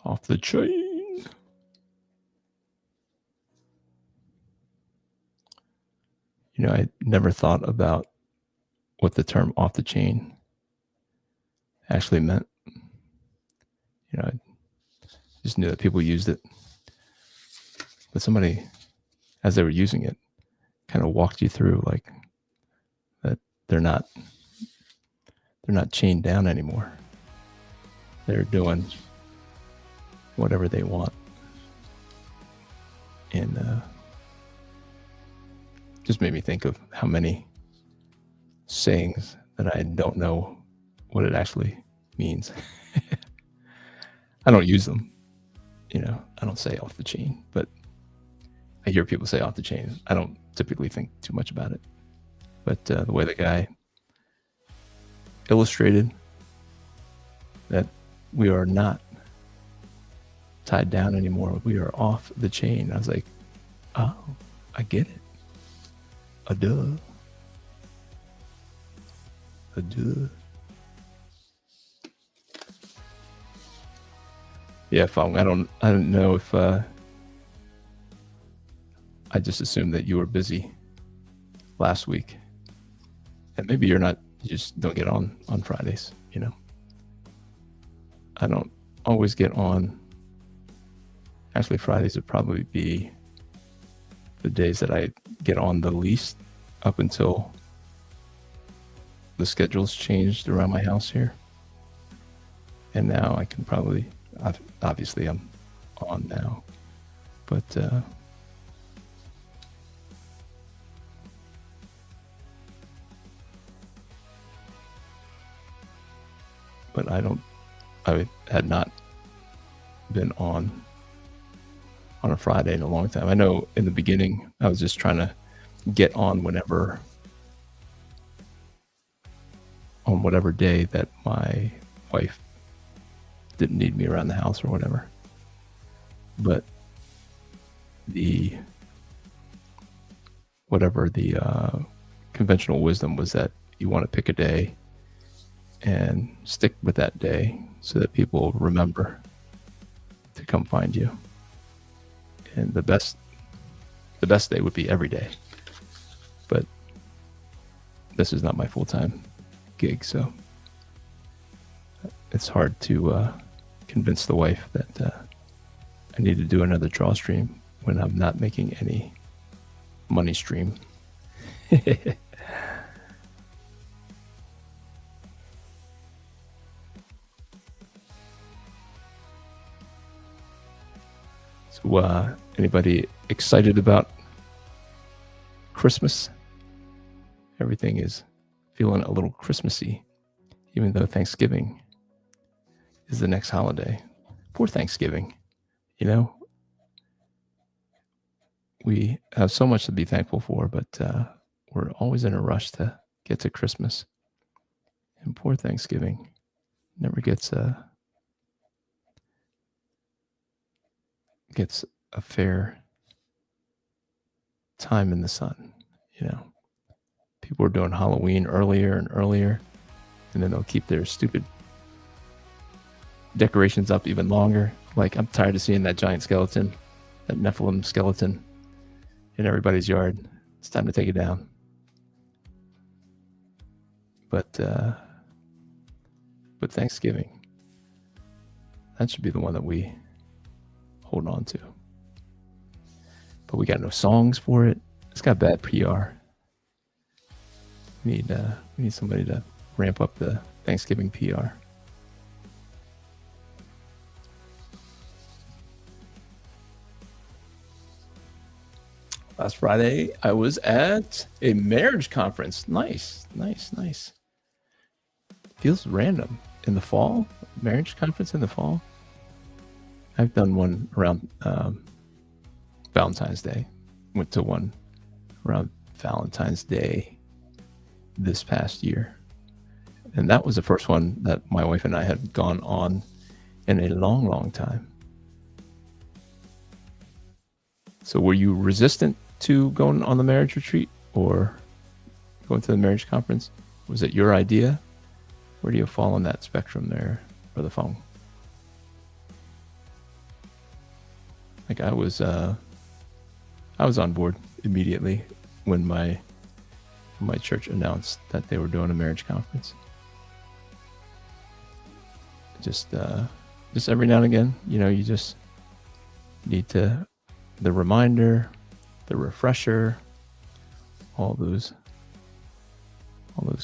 Off the chain. I never thought about what the term off the chain actually meant. I just knew that people used it. But somebody, as they were using it, kind of walked you through, like, that they're not chained down anymore. They're doing whatever they want. And just made me think of how many sayings that I don't know what it actually means. I don't use them. I don't say off the chain, but I hear people say off the chain. I don't typically think too much about it. But the way the guy illustrated that we are not tied down anymore, we are off the chain, I was like, oh, I get it. A duh. Yeah, Fong, I don't know if I just assumed that you were busy last week. And maybe you're not, you just don't get on Fridays, I don't always get on. Actually, Fridays would probably be the days that I get on the least up until the schedule's changed around my house here. And now I can probably, obviously I'm on now, but I had not been on a Friday in a long time. I know in the beginning I was just trying to get on whatever day that my wife didn't need me around the house or whatever. But the conventional wisdom was that you want to pick a day and stick with that day so that people remember to come find you. And the best day would be every day. But this is not my full-time gig, so it's hard to convince the wife that I need to do another draw stream when I'm not making any money stream. So anybody excited about Christmas? Everything is feeling a little Christmassy, even though Thanksgiving is the next holiday. Poor Thanksgiving, we have so much to be thankful for, but we're always in a rush to get to Christmas. And poor Thanksgiving never gets a fair time in the sun. People are doing Halloween earlier and earlier, and then they'll keep their stupid decorations up even longer. Like, I'm tired of seeing that giant skeleton, that Nephilim skeleton in everybody's yard. It's time to take it down. But Thanksgiving, that should be the one that we hold on to. But we got no songs for it. It's got bad PR. We need somebody to ramp up the Thanksgiving PR. Last Friday, I was at a marriage conference. Nice. Feels random. In the fall? Marriage conference in the fall? I've done one around Valentine's Day. Went to one around Valentine's Day this past year. And that was the first one that my wife and I had gone on in a long, long time. So were you resistant to going on the marriage retreat or going to the marriage conference? Was it your idea? Where do you fall on that spectrum there, Brother Fong? Like, I was on board immediately when my church announced that they were doing a marriage conference. Just every now and again, you just need the reminder, the refresher, all those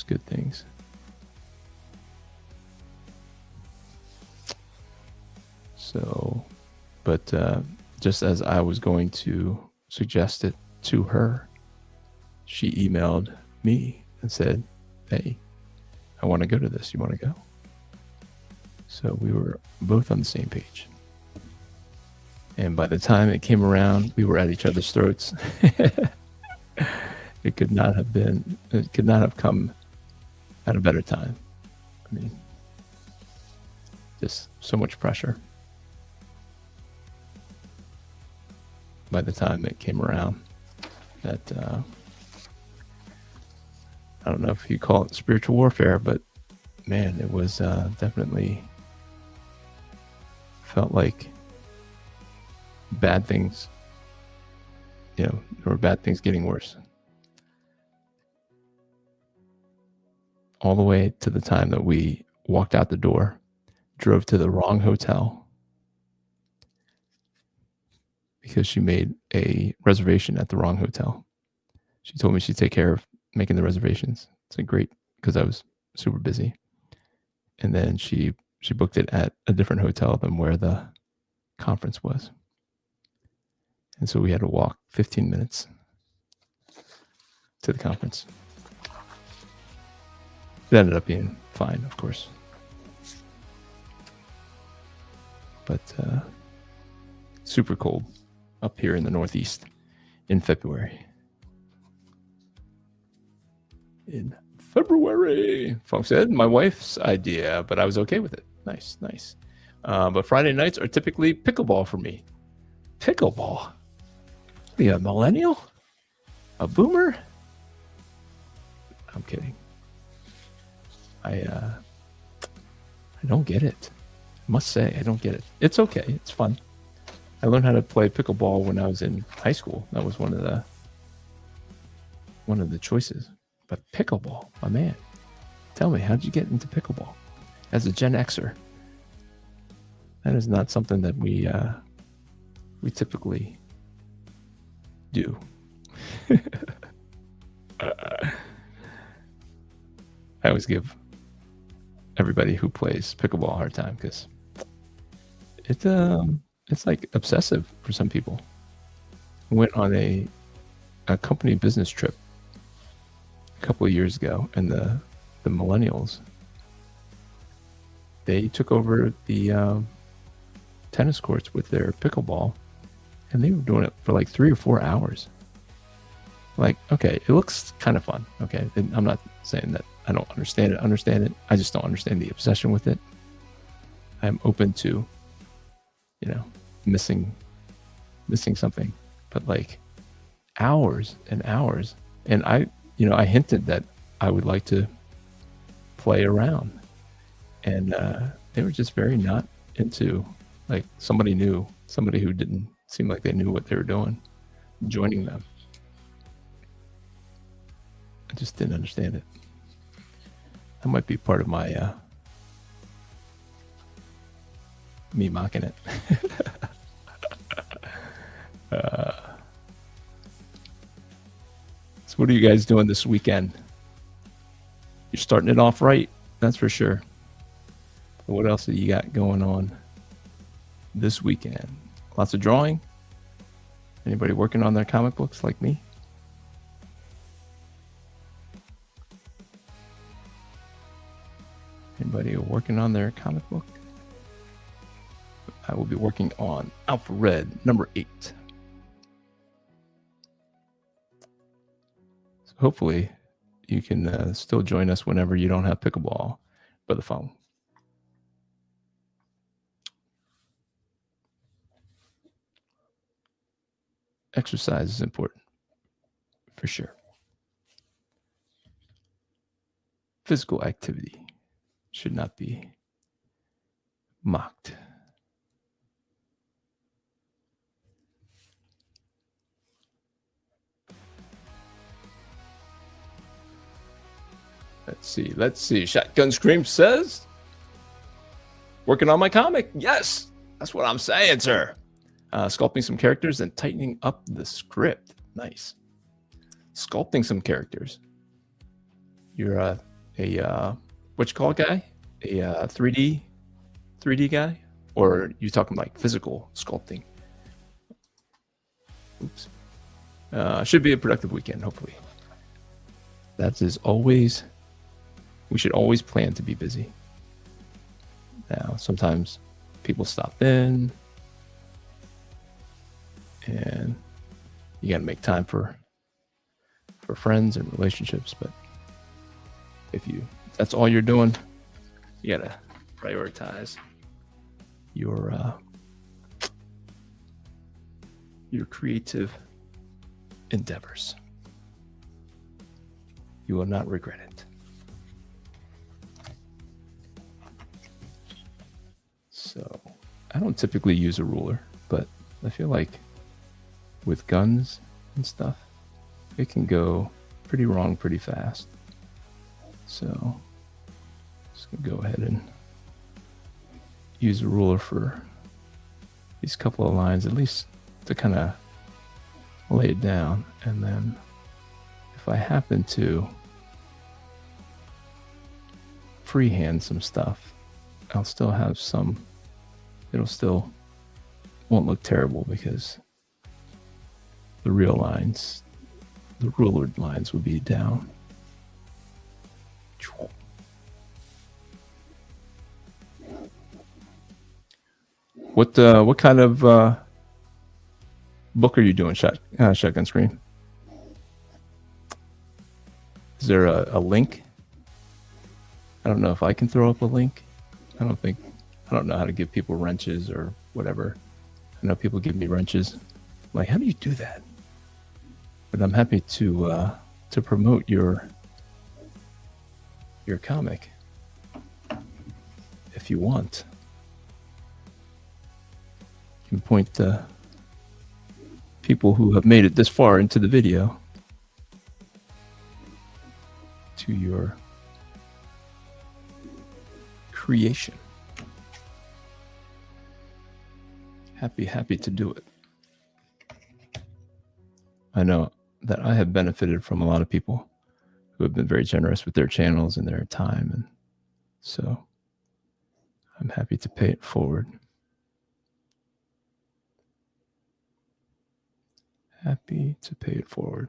good things. So, but just as I was going to suggest it to her, she emailed me and said, "Hey, I want to go to this. You want to go?" So we were both on the same page. And by the time it came around, we were at each other's throats. It could not have come at a better time. I mean, just so much pressure. By the time it came around, that I don't know if you call it spiritual warfare, but man, it was definitely felt like bad things. There were bad things getting worse. All the way to the time that we walked out the door, drove to the wrong hotel because she made a reservation at the wrong hotel. She told me she'd take care of making the reservations. It's like great, because I was super busy. And then she booked it at a different hotel than where the conference was. And so we had to walk 15 minutes to the conference. It ended up being fine, of course. But super cold up here in the Northeast in February. Funk said, my wife's idea, but I was okay with it. Nice. But Friday nights are typically pickleball for me. Pickleball? Are you a millennial? A boomer? I'm kidding. I don't get it. I must say, I don't get it. It's okay. It's fun. I learned how to play pickleball when I was in high school. That was one of the choices. But pickleball, my man. Tell me, how did you get into pickleball? As a Gen Xer, that is not something that we typically do. I always give everybody who plays pickleball a hard time because it's like obsessive for some people. I went on a company business trip a couple of years ago, and the millennials, they took over the tennis courts with their pickleball, and they were doing it for like 3 or 4 hours. Like, okay, it looks kind of fun. Okay, and I'm not saying that I don't understand it. I just don't understand the obsession with it. I'm open to, missing something, but like hours and hours. And I hinted that I would like to play around, and they were just very not into, like, somebody who didn't seem like they knew what they were doing, joining them. I just didn't understand it. That might be part of my me mocking it. So what are you guys doing this weekend? You're starting it off right, that's for sure. What else do you got going on this weekend? Lots of drawing? Anybody working on their comic books like me? Anybody working on their comic book? I will be working on Alpha Red number 8. So hopefully you can still join us whenever you don't have pickleball by the phone. Exercise is important, for sure. Physical activity should not be mocked. Let's see. Shotgun Scream says, working on my comic. Yes, that's what I'm saying, sir. Sculpting some characters and tightening up the script. Nice. Sculpting some characters. You're a what you call it, guy? A 3D guy? Or are you talking like physical sculpting? Oops. Should be a productive weekend, hopefully. That is always, we should always plan to be busy. Now, sometimes people stop in and you got to make time for friends and relationships. But if that's all you're doing, you got to prioritize your creative endeavors. You will not regret it. So I don't typically use a ruler, but I feel like with guns and stuff, it can go pretty wrong pretty fast. So just gonna go ahead and use a ruler for these couple of lines, at least to kind of lay it down. And then if I happen to freehand some stuff, I'll still have some, it'll still won't look terrible because the real lines, the rulered lines would be down. What kind of book are you doing, Shotgun Screen? Is there a link? I don't know if I can throw up a link. I don't know how to give people wrenches or whatever. I know people give me wrenches. I'm like, how do you do that? But I'm happy to promote your comic if you want. You can point to people who have made it this far into the video to your creation. Happy to do it. I know that I have benefited from a lot of people who have been very generous with their channels and their time, and so I'm happy to pay it forward. Happy to pay it forward.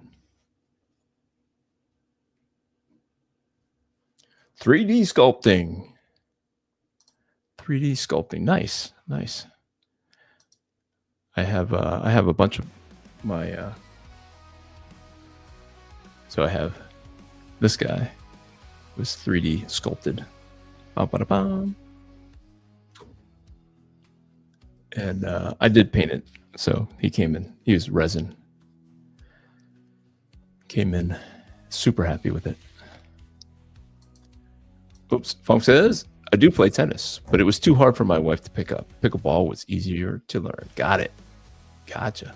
3D sculpting. 3D sculpting. Nice. I have a bunch of my so I have this guy was 3D sculpted. Ba-ba-da-bam. And I did paint it. So he came in. He was resin. Came in super happy with it. Oops. Funk says, I do play tennis, but it was too hard for my wife to pick up. Pickleball was easier to learn. Got it. Gotcha.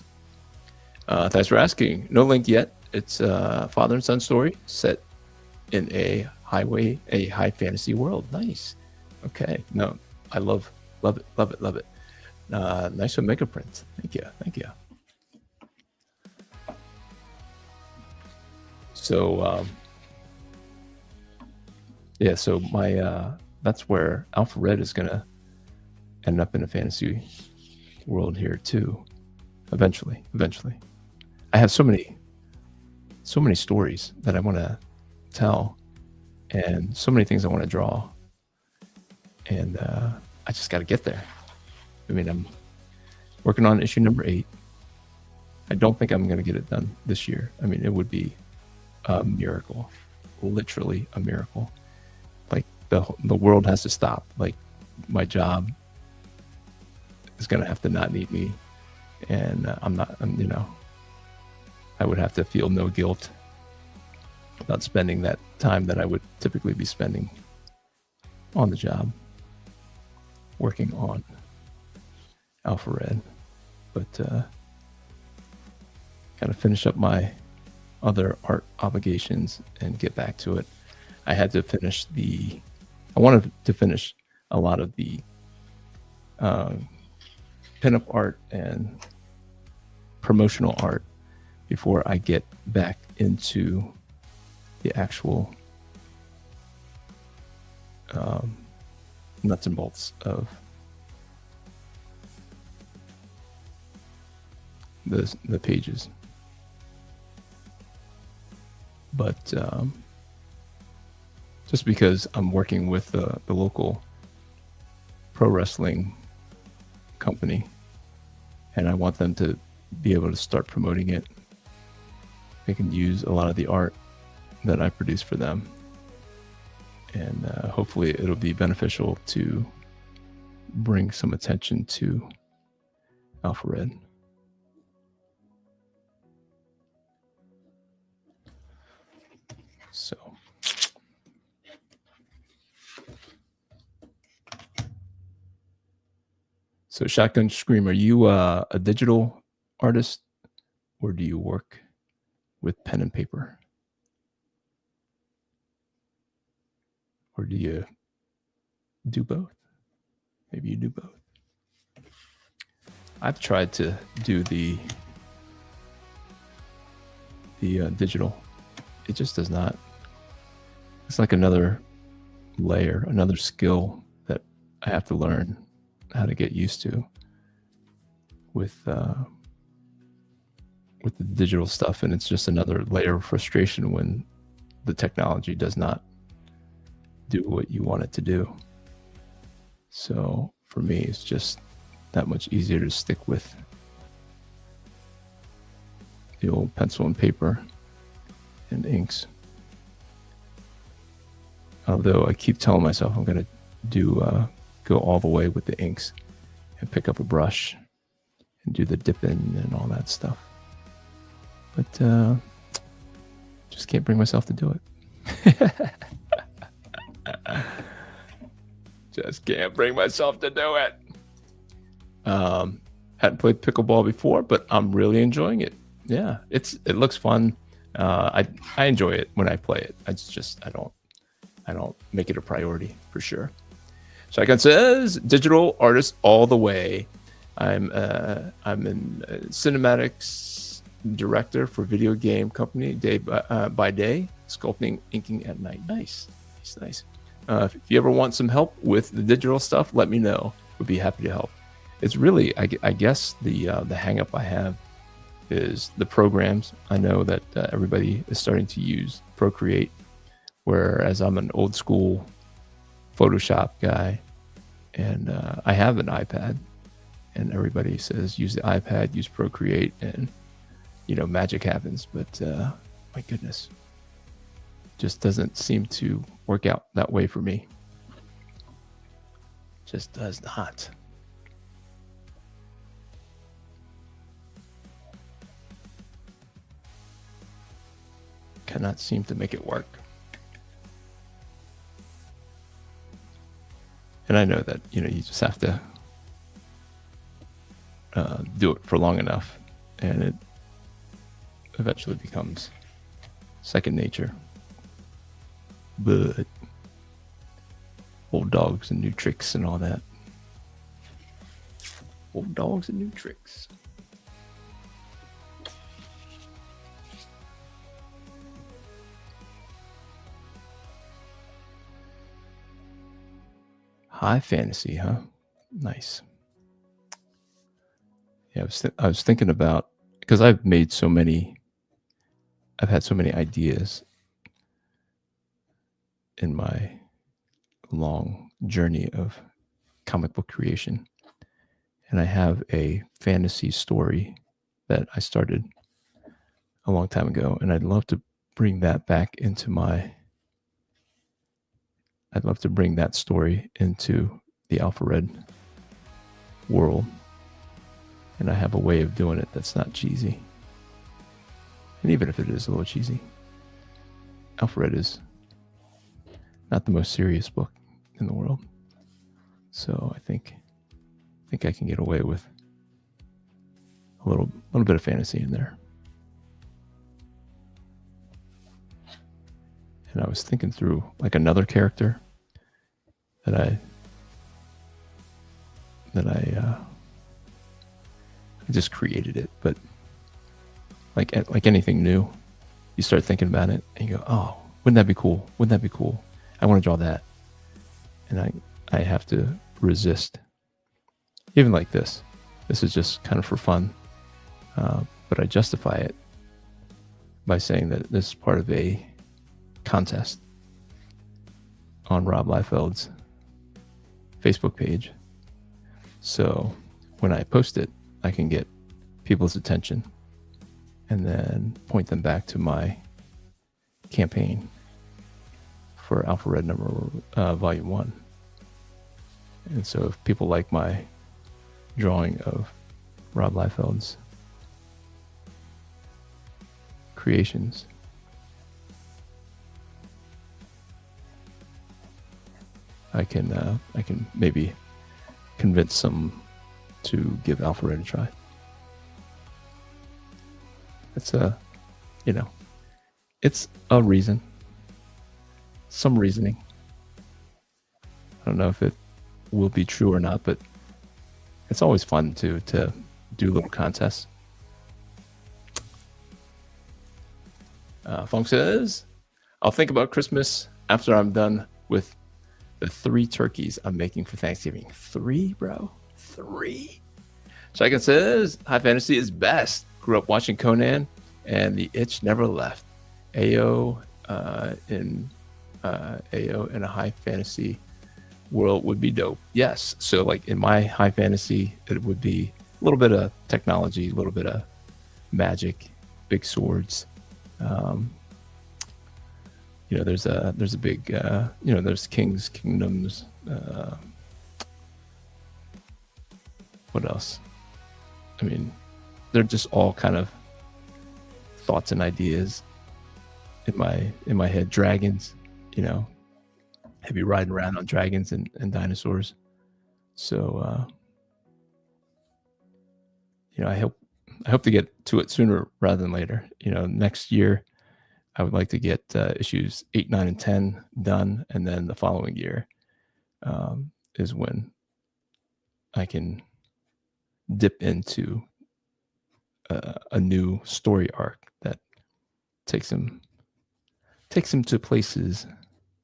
Thanks for asking. No link yet. It's a father and son story set in a high fantasy world. Nice. Okay. No, I love it. Nice one, Mega Print. Thank you. So, yeah. So my that's where Alpha Red is gonna end up in a fantasy world here too. Eventually. I have so many stories that I want to tell, and so many things I want to draw, and I just got to get there. I mean, I'm working on issue number 8. I don't think I'm going to get it done this year. I mean, it would be a miracle, literally a miracle. Like the world has to stop. Like my job is going to have to not need me, and I would have to feel no guilt about spending that time that I would typically be spending on the job working on Alpha Red. But kind of finish up my other art obligations and get back to it. I wanted to finish a lot of the pinup art and promotional art before I get back into the actual nuts and bolts of the pages. But just because I'm working with the local pro wrestling company, and I want them to be able to start promoting it, they can use a lot of the art that I produce for them, and hopefully it'll be beneficial to bring some attention to Alpha Red. So Shotgun Scream, are you a digital artist, or do you work with pen and paper? Or do you do both? Maybe you do both. I've tried to do the digital. It just does not. It's like another layer, another skill that I have to learn how to get used to with the digital stuff, and it's just another layer of frustration when the technology does not do what you want it to do. So for me, it's just that much easier to stick with the old pencil and paper and inks. Although I keep telling myself I'm going to go all the way with the inks and pick up a brush and do the dipping and all that stuff. But just can't bring myself to do it. Just can't bring myself to do it. Hadn't played pickleball before, but I'm really enjoying it. Yeah, it looks fun. I enjoy it when I play it. I don't make it a priority for sure. Shotgun says digital artist all the way. I'm in cinematics director for video game company day by day, sculpting, inking at night. Nice. If you ever want some help with the digital stuff, let me know. Would be happy to help. It's really, I guess the hang up I have is the programs. I know that everybody is starting to use Procreate, whereas I'm an old school Photoshop guy, and I have an iPad, and everybody says use the iPad, use Procreate, and magic happens. But my goodness, just doesn't seem to work out that way for me. Just does not. Cannot seem to make it work. And I know that, you just have to do it for long enough, and it eventually becomes second nature. But old dogs and new tricks and all that. Old dogs and new tricks. High fantasy, huh? Nice. Yeah, I was thinking about, because I've had so many ideas in my long journey of comic book creation. And I have a fantasy story that I started a long time ago, and I'd love to bring that back into I'd love to bring that story into the Alpha Red world. And I have a way of doing it that's not cheesy. And even if it is a little cheesy, Alpha Red is not the most serious book in the world. So I think I can get away with a little bit of fantasy in there. And I was thinking through like another character that I just created it, but like anything new, you start thinking about it and you go, oh, wouldn't that be cool? Wouldn't that be cool? I want to draw that. And I have to resist. Even like this. This is just kind of for fun. but I justify it by saying that this is part of a contest on Rob Liefeld's Facebook page. So when I post it, I can get people's attention and then point them back to my campaign for Alpha Red Volume 1. And so if people like my drawing of Rob Liefeld's creations, I can maybe convince some to give Alpha Red a try. It's it's a reason, some reasoning. I don't know if it will be true or not, but it's always fun to do little contests. Funk says, I'll think about Christmas after I'm done with the 3 turkeys I'm making for Thanksgiving. 3, bro? 3? Shagan says, High Fantasy is best. Grew up watching Conan, and the itch never left. AO in a high fantasy world would be dope. Yes. So like in my high fantasy, it would be a little bit of technology, a little bit of magic, big swords. There's a big, there's kings, kingdoms. What else? I mean, they're just all kind of thoughts and ideas in my head. Dragons, I'd be riding around on dragons and dinosaurs. So, I hope to get to it sooner rather than later. Next year, I would like to get issues 8, 9, and 10 done, and then the following year is when I can dip into a new story arc that takes him to places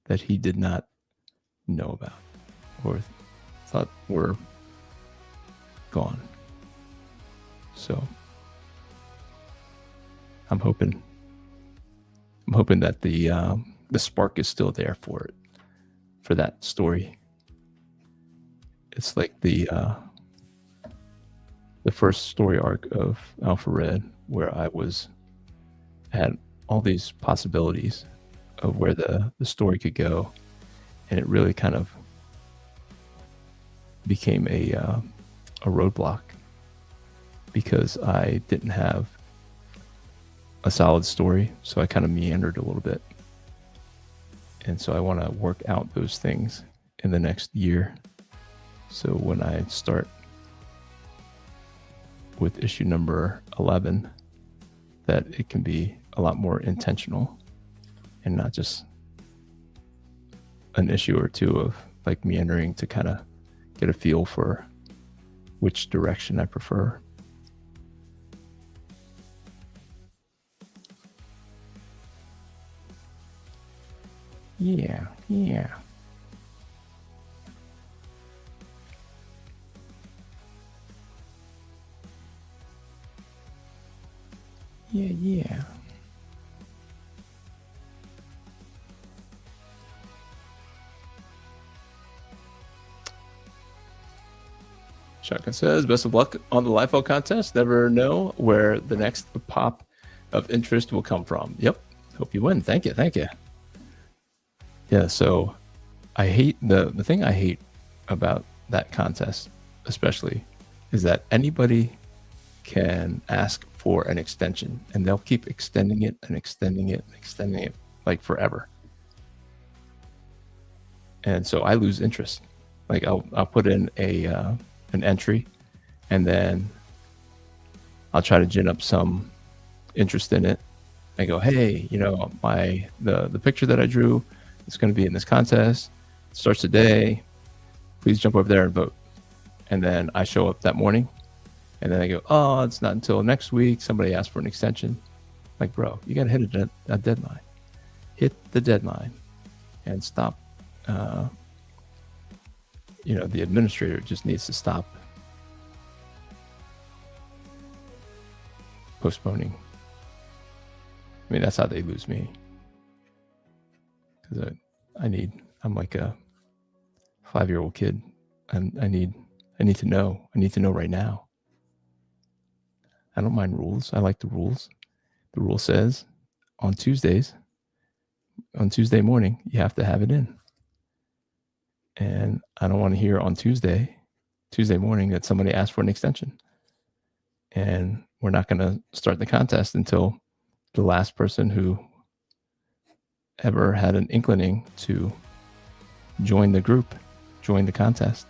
that he did not know about or thought were gone. So I'm hoping that the spark is still there for that story. It's like the first story arc of Alpha Red, where I had all these possibilities of where the story could go, and it really kind of became a roadblock because I didn't have a solid story, so I kind of meandered a little bit. And so I want to work out those things in the next year. So when I start with issue number 11, that it can be a lot more intentional and not just an issue or two of like meandering to kind of get a feel for which direction I prefer. Yeah. Yeah. Shotgun says, best of luck on the Liefeld contest. Never know where the next pop of interest will come from. Yep. Hope you win. Thank you. Yeah, so I hate the thing I hate about that contest, especially, is that anybody can ask for an extension and they'll keep extending it like forever. And so I lose interest. Like I'll put in an entry, and then I'll try to gin up some interest in it. I go, hey, the picture that I drew, it's going to be in this contest. It starts today. Please jump over there and vote. And then I show up that morning, and then I go, oh, it's not until next week. Somebody asked for an extension. Like, bro, you got to hit a deadline. Hit the deadline and stop. The administrator just needs to stop postponing. I mean, that's how they lose me. Because I'm like a 5-year-old kid. I need to know. I need to know right now. I don't mind rules. I like the rules. The rule says on Tuesday morning, you have to have it in. And I don't want to hear on Tuesday morning that somebody asked for an extension. And we're not going to start the contest until the last person who ever had an inkling to join the group, join the contest,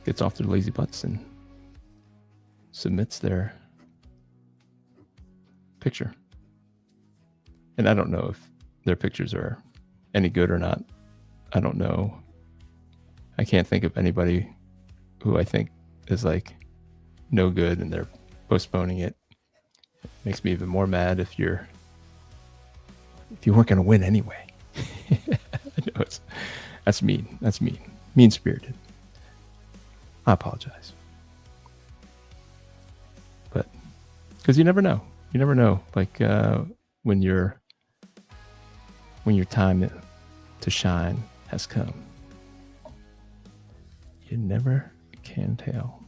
gets off their lazy butts and submits their picture. And I don't know if their pictures are any good or not. I don't know. I can't think of anybody who I think is like no good and they're postponing it. It makes me even more mad if you weren't going to win anyway. No, that's mean. That's mean. Mean-spirited. I apologize. But because you never know. You never know. Like when your time to shine has come. You never can tell.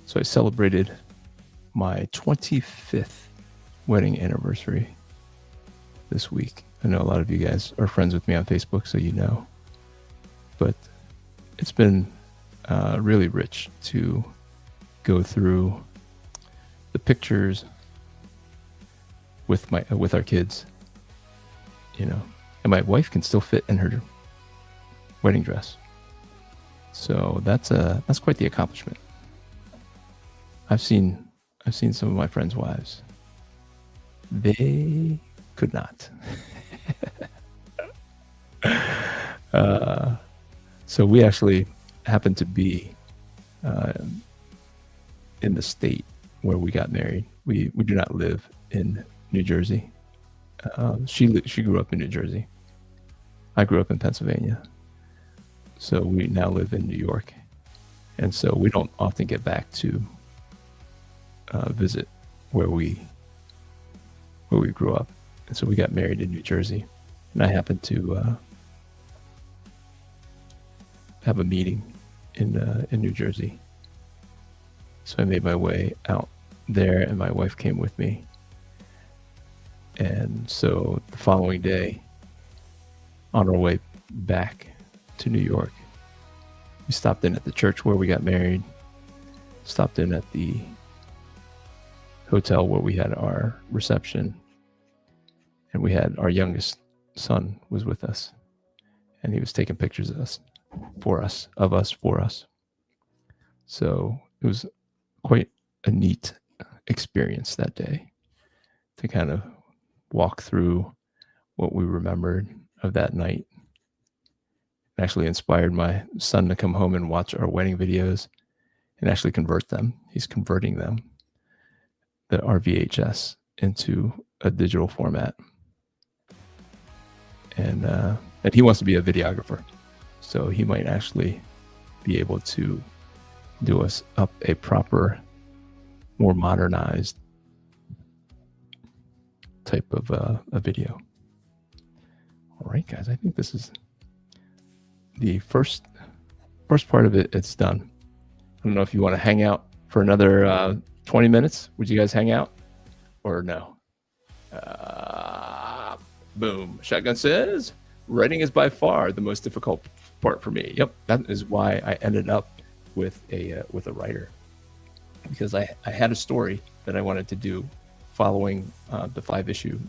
So I celebrated my 25th wedding anniversary this week. I know a lot of you guys are friends with me on Facebook, so you know. But it's been really rich to go through the pictures with our kids, you know, and my wife can still fit in her wedding dress. So that's quite the accomplishment. I've seen some of my friends' wives. They could not. So we actually happen to be in the state where we got married. We do not live in New Jersey. She grew up in New Jersey. I grew up in Pennsylvania. So we now live in New York. And so we don't often get back to visit where we grew up. And so we got married in New Jersey. And I happened to have a meeting in New Jersey. So I made my way out there and my wife came with me. And so the following day, on our way back to New York, we stopped in at the church where we got married, stopped in at the hotel where we had our reception, and we had our youngest son was with us, and he was taking pictures of us for us. So it was quite a neat experience that day to kind of walk through what we remembered of that night. It actually inspired my son to come home and watch our wedding videos and actually convert them. He's converting them, our VHS, into a digital format. And he wants to be a videographer. So he might actually be able to do us up a proper, more modernized type of a video. All right, guys, I think this is the first part of it. It's done. I don't know if you want to hang out for another 20 minutes. Would you guys hang out or no? Boom. Shotgun says, writing is by far the most difficult part for me. Yep, that is why I ended up with a writer, because I had a story that I wanted to do following the 5-issue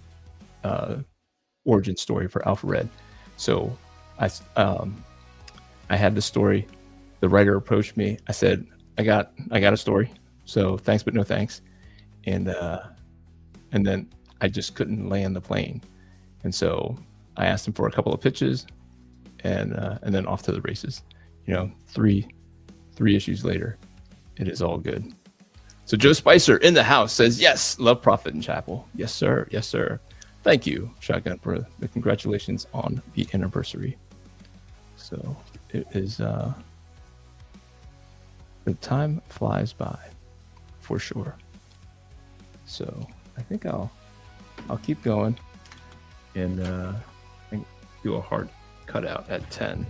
origin story for Alpha Red. So I had the story. The writer approached me. I said, I got a story. So thanks, but no thanks. And then I just couldn't land the plane. And so I asked him for a couple of pitches, and then off to the races. You know, three issues later, it is all good. So Joe Spicer in the house says, yes, love Prophet and Chapel. Yes, sir. Yes, sir. Thank you, Shotgun, for the congratulations on the anniversary. So it is, the time flies by for sure. So I think I'll keep going and do a hard cutout at 10.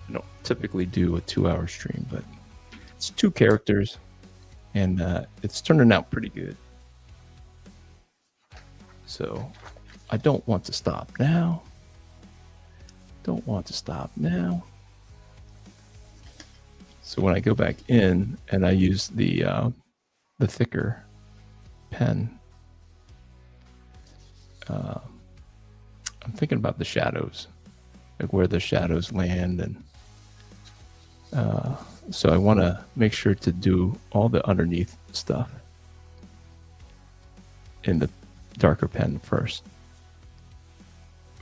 I don't typically do a 2-hour stream, but it's 2 characters and it's turning out pretty good. So I don't want to stop now. Don't want to stop now. So when I go back in and I use the thicker pen, I'm thinking about the shadows, like where the shadows land, and so I want to make sure to do all the underneath stuff in the darker pen first.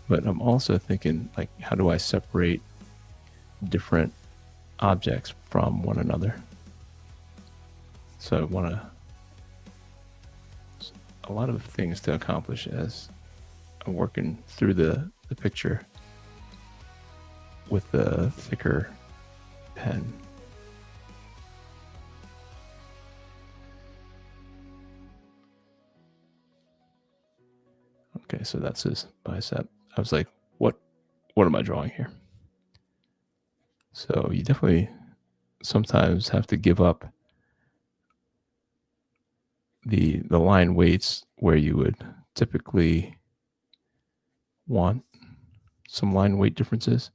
But I'm also thinking, like, how do I separate different objects from one another? So I want a lot of things to accomplish as I'm working through the picture with the thicker pen. Okay, so that's his bicep. I was like, what am I drawing here? So you definitely sometimes have to give up the line weights where you would typically want some line weight differences.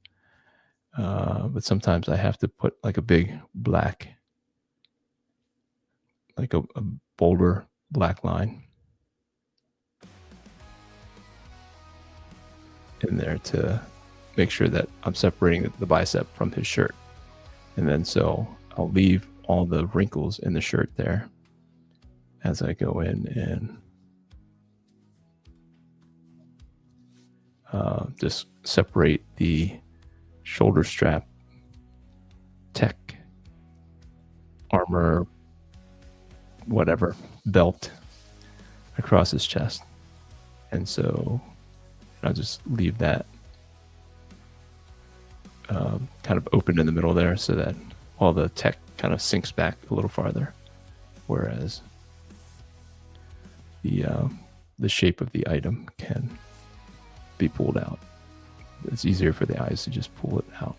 But sometimes I have to put like a big black, like a bolder black line in there to make sure that I'm separating the bicep from his shirt. And then so I'll leave all the wrinkles in the shirt there as I go in and just separate the shoulder strap, tech, armor, whatever, belt across his chest. And so I'll just leave that kind of open in the middle there so that all the tech kind of sinks back a little farther, whereas the shape of the item can be pulled out. It's easier for the eyes to just pull it out.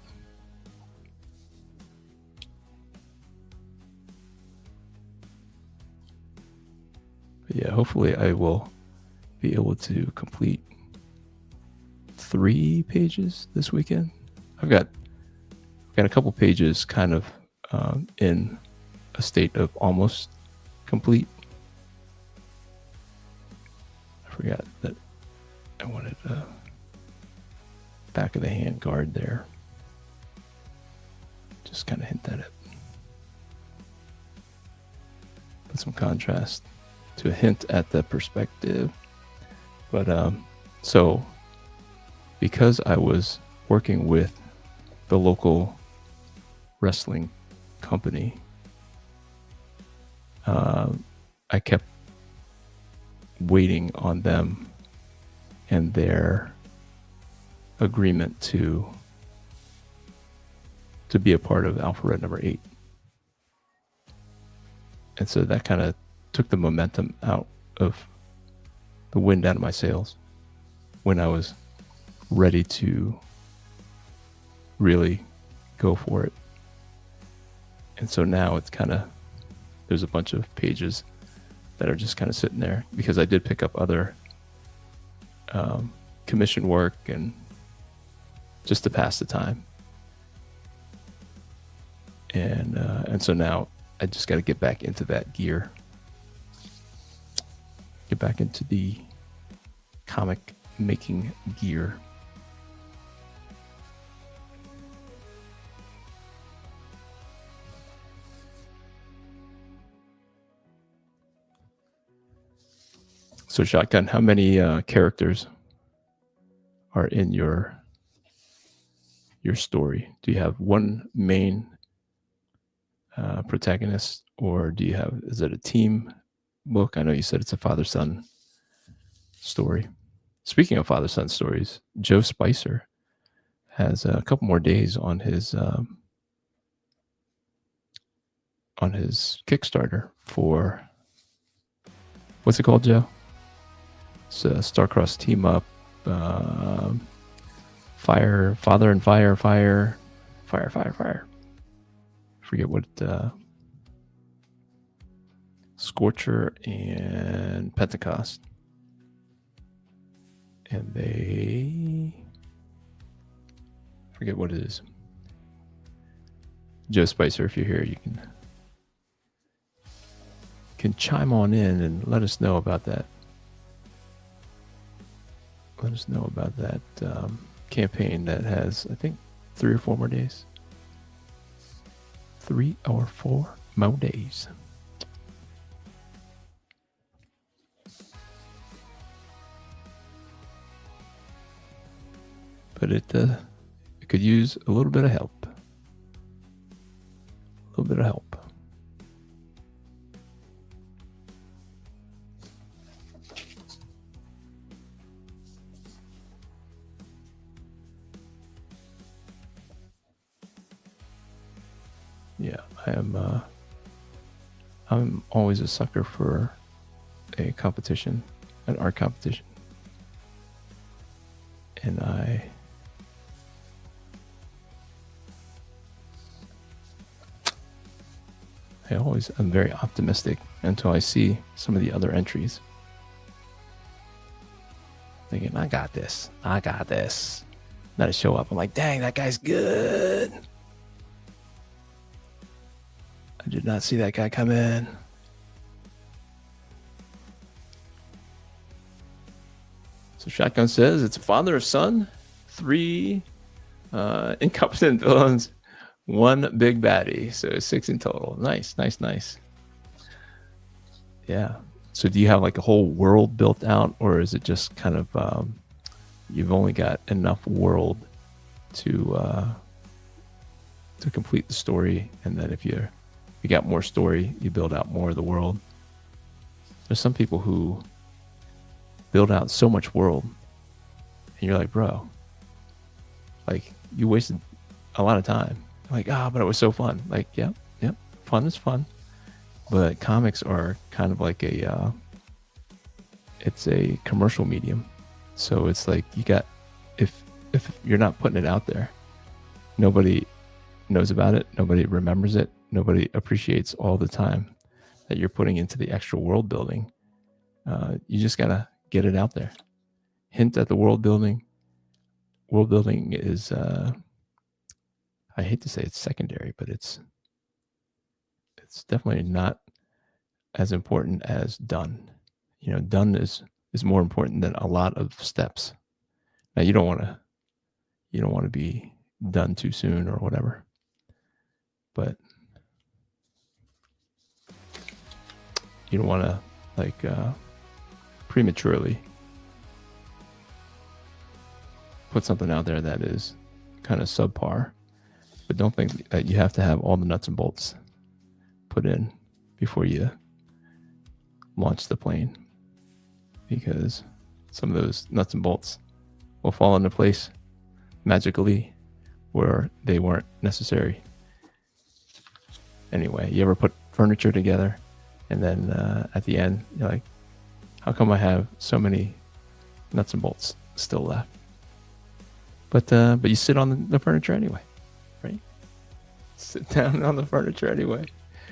But yeah, hopefully I will be able to complete 3 pages this weekend. I've got a couple pages kind of in a state of almost complete. I forgot that I wanted back of the hand guard there. Just kind of hint at it. Put some contrast to a hint at the perspective. But so because I was working with the local wrestling company, I kept waiting on them and their agreement to be a part of Alpha Red number 8. And so that kind of took the momentum out of the wind out of my sails when I was ready to really go for it. And so now it's kind of, there's a bunch of pages that are just kind of sitting there because I did pick up other commission work and just to pass the time. And so now I just got to get back into that gear. Get back into the comic making gear. So Shotgun, how many characters are in your story? Do you have one main protagonist, or is it a team book? I know you said it's a father-son story. Speaking of father-son stories, Joe Spicer has a couple more days on his Kickstarter for, what's it called, Joe? It's a Starcross team up, father and fire. Forget what, Scorcher and Pentecost. And they, forget what it is. Joe Spicer, if you're here, you can chime on in and let us know about that. Let us know about that campaign that has, I think, 3 or 4 more days. 3 or 4 more days. But it could use a little bit of help. A little bit of help. Yeah, I'm always a sucker for a competition, an art competition. And I'm very optimistic until I see some of the other entries. Thinking, I got this. Then I show up, I'm like, dang, that guy's good. I did not see that guy come in. So Shotgun says it's a father, a son, 3 incompetent villains, 1 big baddie. So 6 in total. Nice. Yeah. So do you have like a whole world built out, or is it just kind of you've only got enough world to complete the story, and then if you got more story, you build out more of the world? There's some people who build out so much world, and you're like, bro, like you wasted a lot of time. Like, but it was so fun. Like, yep, fun is fun. But comics are kind of like it's a commercial medium. So it's like if you're not putting it out there, nobody knows about it, nobody remembers it, nobody appreciates all the time that you're putting into the extra world building. You just gotta get it out there. Hint at the world building. World building is, I hate to say it's secondary, but it's definitely not as important as done. Done is more important than a lot of steps. Now you don't want to be done too soon or whatever, but you don't want to like prematurely put something out there that is kind of subpar. But don't think that you have to have all the nuts and bolts put in before you launch the plane, because some of those nuts and bolts will fall into place magically where they weren't necessary. Anyway, you ever put furniture together and then at the end you're like, how come I have so many nuts and bolts still left? But you sit on the furniture anyway, right? Sit down on the furniture anyway.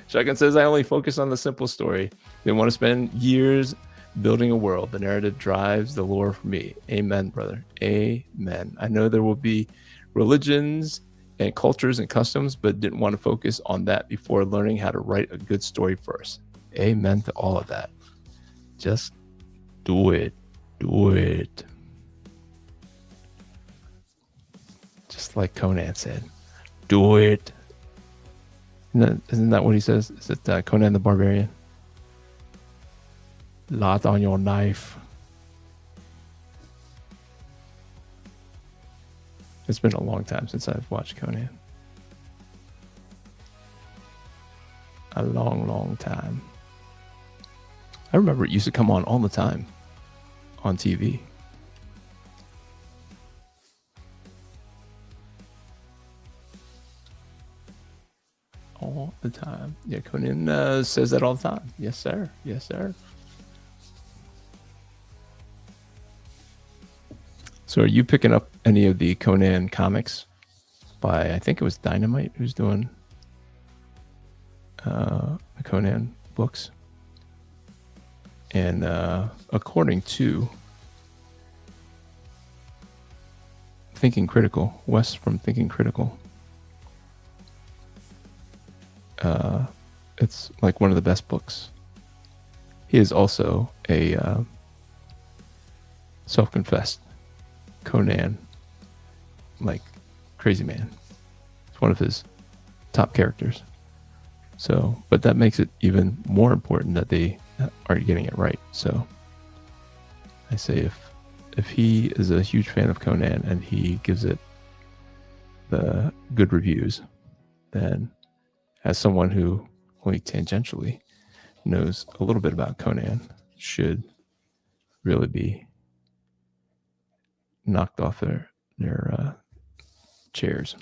Shotgun says, I only focus on the simple story. They want to spend years building a world. The narrative drives the lore for me. Amen, brother. Amen. I know there will be religions and cultures and customs, but didn't want to focus on that before learning how to write a good story first. Amen to all of that. Just do it. Do it. Just like Conan said, do it. Isn't that what he says? Is it Conan the Barbarian? Lot on your knife. It's been a long time since I've watched Conan. A long, long time. I remember it used to come on all the time on TV. All the time. Yeah, Conan says that all the time. Yes, sir. Yes, sir. So are you picking up any of the Conan comics by, I think it was Dynamite who's doing the Conan books? And according to Thinking Critical, Wes from Thinking Critical, it's like one of the best books. He is also a self-confessed Conan, like, crazy man. It's one of his top characters. So, but that makes it even more important that they are getting it right. So I say if he is a huge fan of Conan and he gives it the good reviews, then as someone who only tangentially knows a little bit about Conan, should really be knocked off their chairs.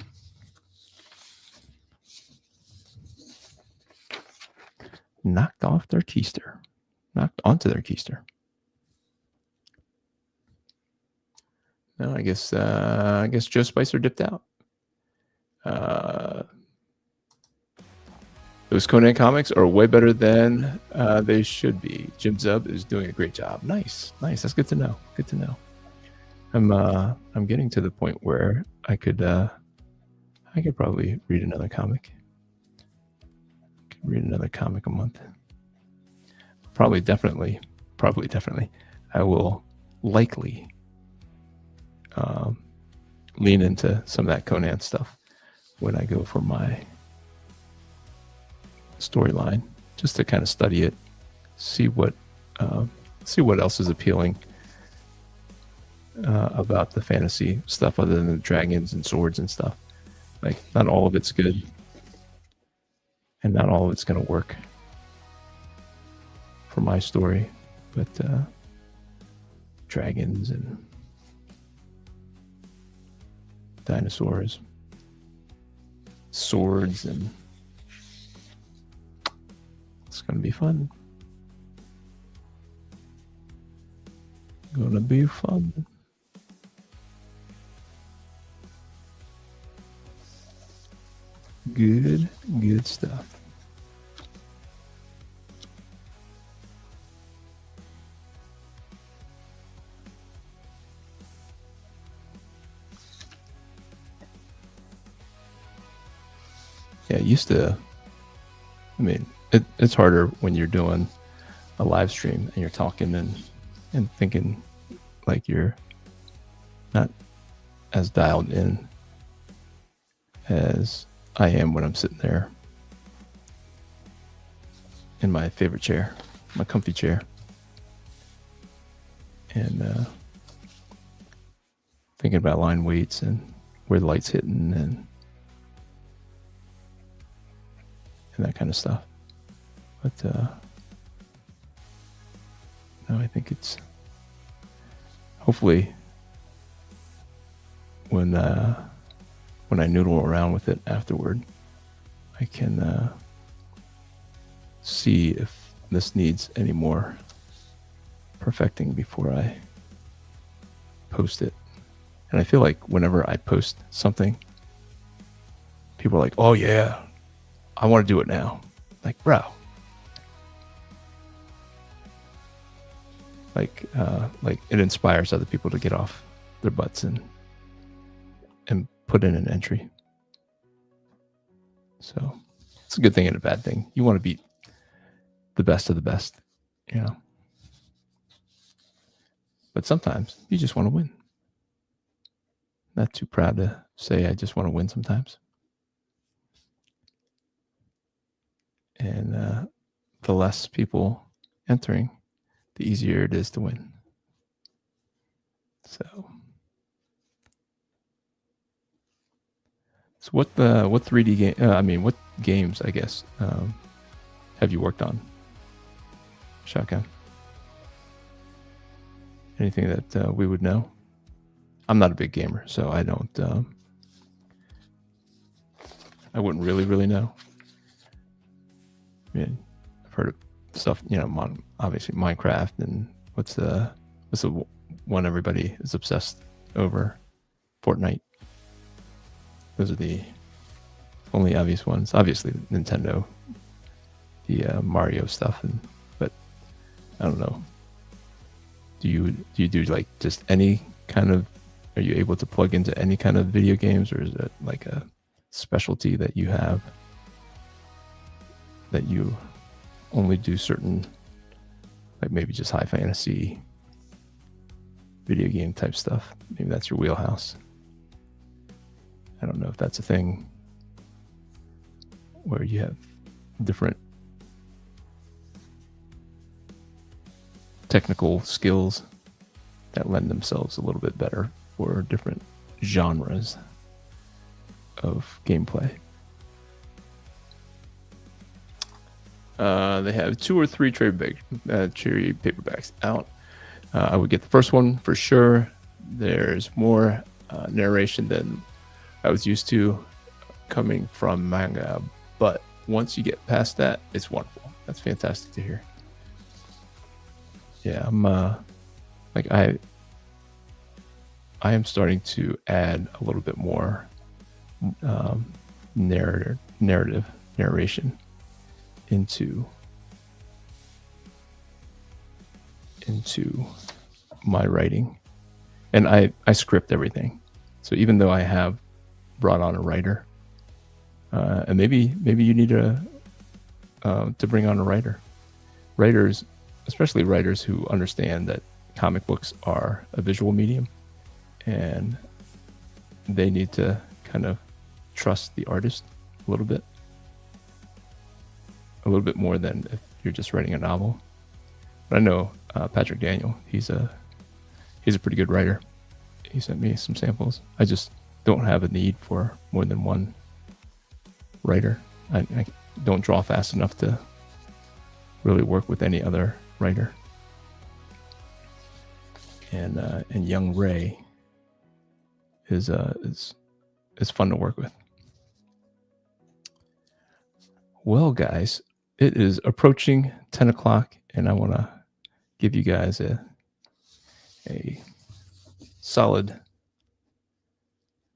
Knocked off their keister. Knocked onto their keister. No, I guess Joe Spicer dipped out. Those Conan comics are way better than they should be. Jim Zub is doing a great job. Nice. That's good to know. Good to know. I'm getting to the point where I could probably read another comic. Read another comic a month. Probably definitely. I will likely lean into some of that Conan stuff when I go for my storyline, just to kind of study it, see what else is appealing about the fantasy stuff other than the dragons and swords and stuff. Like, not all of it's good, and not all of it's going to work for my story, but dragons and dinosaurs, swords, and it's going to be fun. Gonna be fun. Good stuff. Yeah, it's harder when you're doing a live stream and you're talking and thinking like you're not as dialed in as I am when I'm sitting there in my favorite chair, my comfy chair, and thinking about line weights and where the light's hitting and that kind of stuff. But no, I think it's hopefully when I noodle around with it afterward, I can see if this needs any more perfecting before I post it. And I feel like whenever I post something, people are like, "Oh yeah, I want to do it now." Like, bro, like it inspires other people to get off their butts and put in an entry. So it's a good thing and a bad thing. You want to beat the best of the best, you know. But sometimes you just want to win. Not too proud to say I just want to win sometimes. And the less people entering, the easier it is to win. So what 3D game? What games? I guess have you worked on, Shotgun? Anything that we would know? I'm not a big gamer, so I don't. I wouldn't really know. I mean, I've heard of stuff, obviously Minecraft, and what's the one everybody is obsessed over? Fortnite. Those are the only obvious ones. Obviously, Nintendo, the Mario stuff, but I don't know. Do you do like just any kind of? Are you able to plug into any kind of video games, or is it like a specialty that you have that you only do certain, like maybe just high fantasy video game type stuff? Maybe that's your wheelhouse. I don't know if that's a thing where you have different technical skills that lend themselves a little bit better for different genres of gameplay. They have 2 or 3 trade paperbacks out. I would get the first one for sure. There's more narration than I was used to coming from manga, but once you get past that, it's wonderful. That's fantastic to hear. Yeah, I'm I am starting to add a little bit more narration into my writing, and I script everything. So even though I have brought on a writer, and maybe you need to bring on a writer. Writers, especially writers who understand that comic books are a visual medium, and they need to kind of trust the artist a little bit more than if you're just writing a novel. But I know Patrick Daniel, he's a pretty good writer. He sent me some samples. I just don't have a need for more than one writer. I don't draw fast enough to really work with any other writer. And young Ray is fun to work with. Well, guys, it is approaching 10 o'clock, and I want to give you guys a solid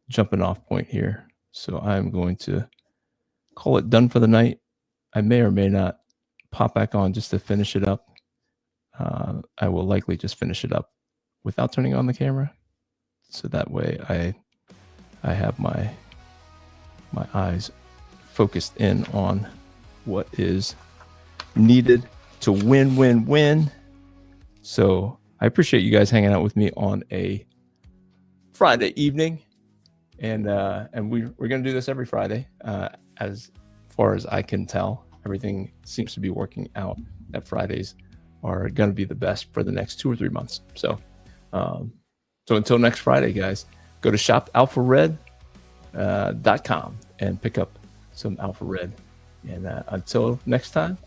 jumping off point here. So I'm going to call it done for the night. I may or may not pop back on just to finish it up. I will likely just finish it up without turning on the camera, so that way I have my eyes focused in on what is needed to win. So I appreciate you guys hanging out with me on a Friday evening, and we're gonna do this every Friday. As far as I can tell, everything seems to be working out that Fridays are gonna be the best for the next 2 or 3 months. So until next Friday, guys, go to shopalphared.com and pick up some Alpha Red. And until next time,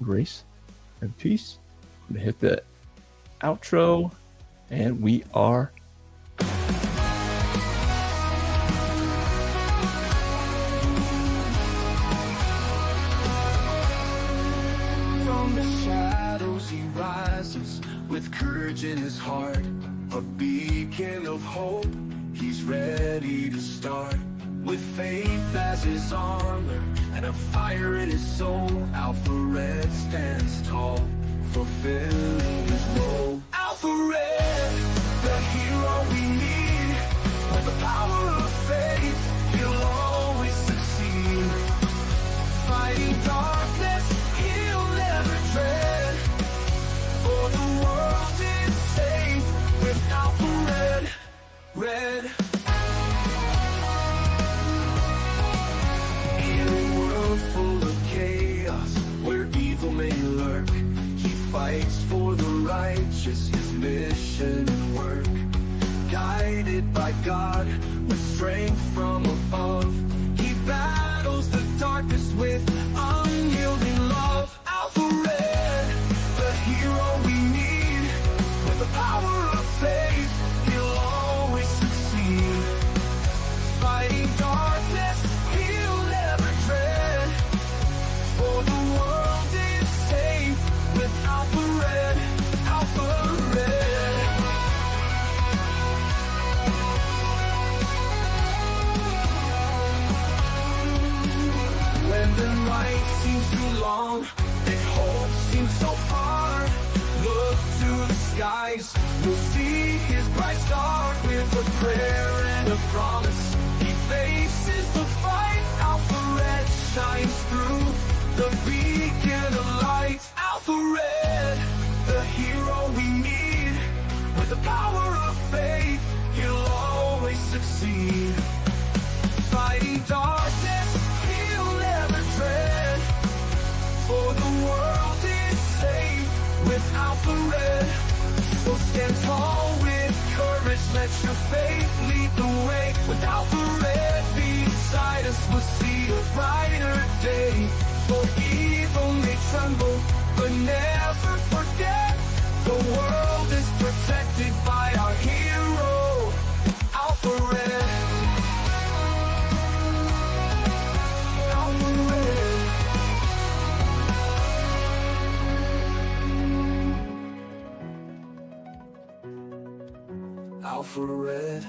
grace and peace. I'm gonna hit the outro, and we are from the shadows. He rises with courage in his heart, a beacon of hope. He's ready to start with faith as his armor and a fire in his soul. Alpha Red stands tall, fulfilling his role. Alpha Red, the hero we need. With the power of faith, he'll always succeed. Fighting darkness, he'll never dread. For the world is safe with Alpha Red. In a world full of chaos, where evil may lurk, he fights for the righteous, his mission and work. Guided by God, with strength from above, he battles the darkness with unyielding love. too long, and hope seems so far. Look to the skies, we'll see his bright star. With a prayer and a promise, he faces the fight. Alpha Red shines through, the beacon of light. Alpha Red, the hero we need. With the power of faith, he'll always succeed. Fighting darkness, he'll never dread, for the world is safe with Alpha Red. So stand tall with courage, let your faith lead the way. With Alpha Red beside us, we'll see a brighter day. For evil may tremble, but never forget, the world is protected by our hero, Alpha Red. Alpha Red. Alpha Red.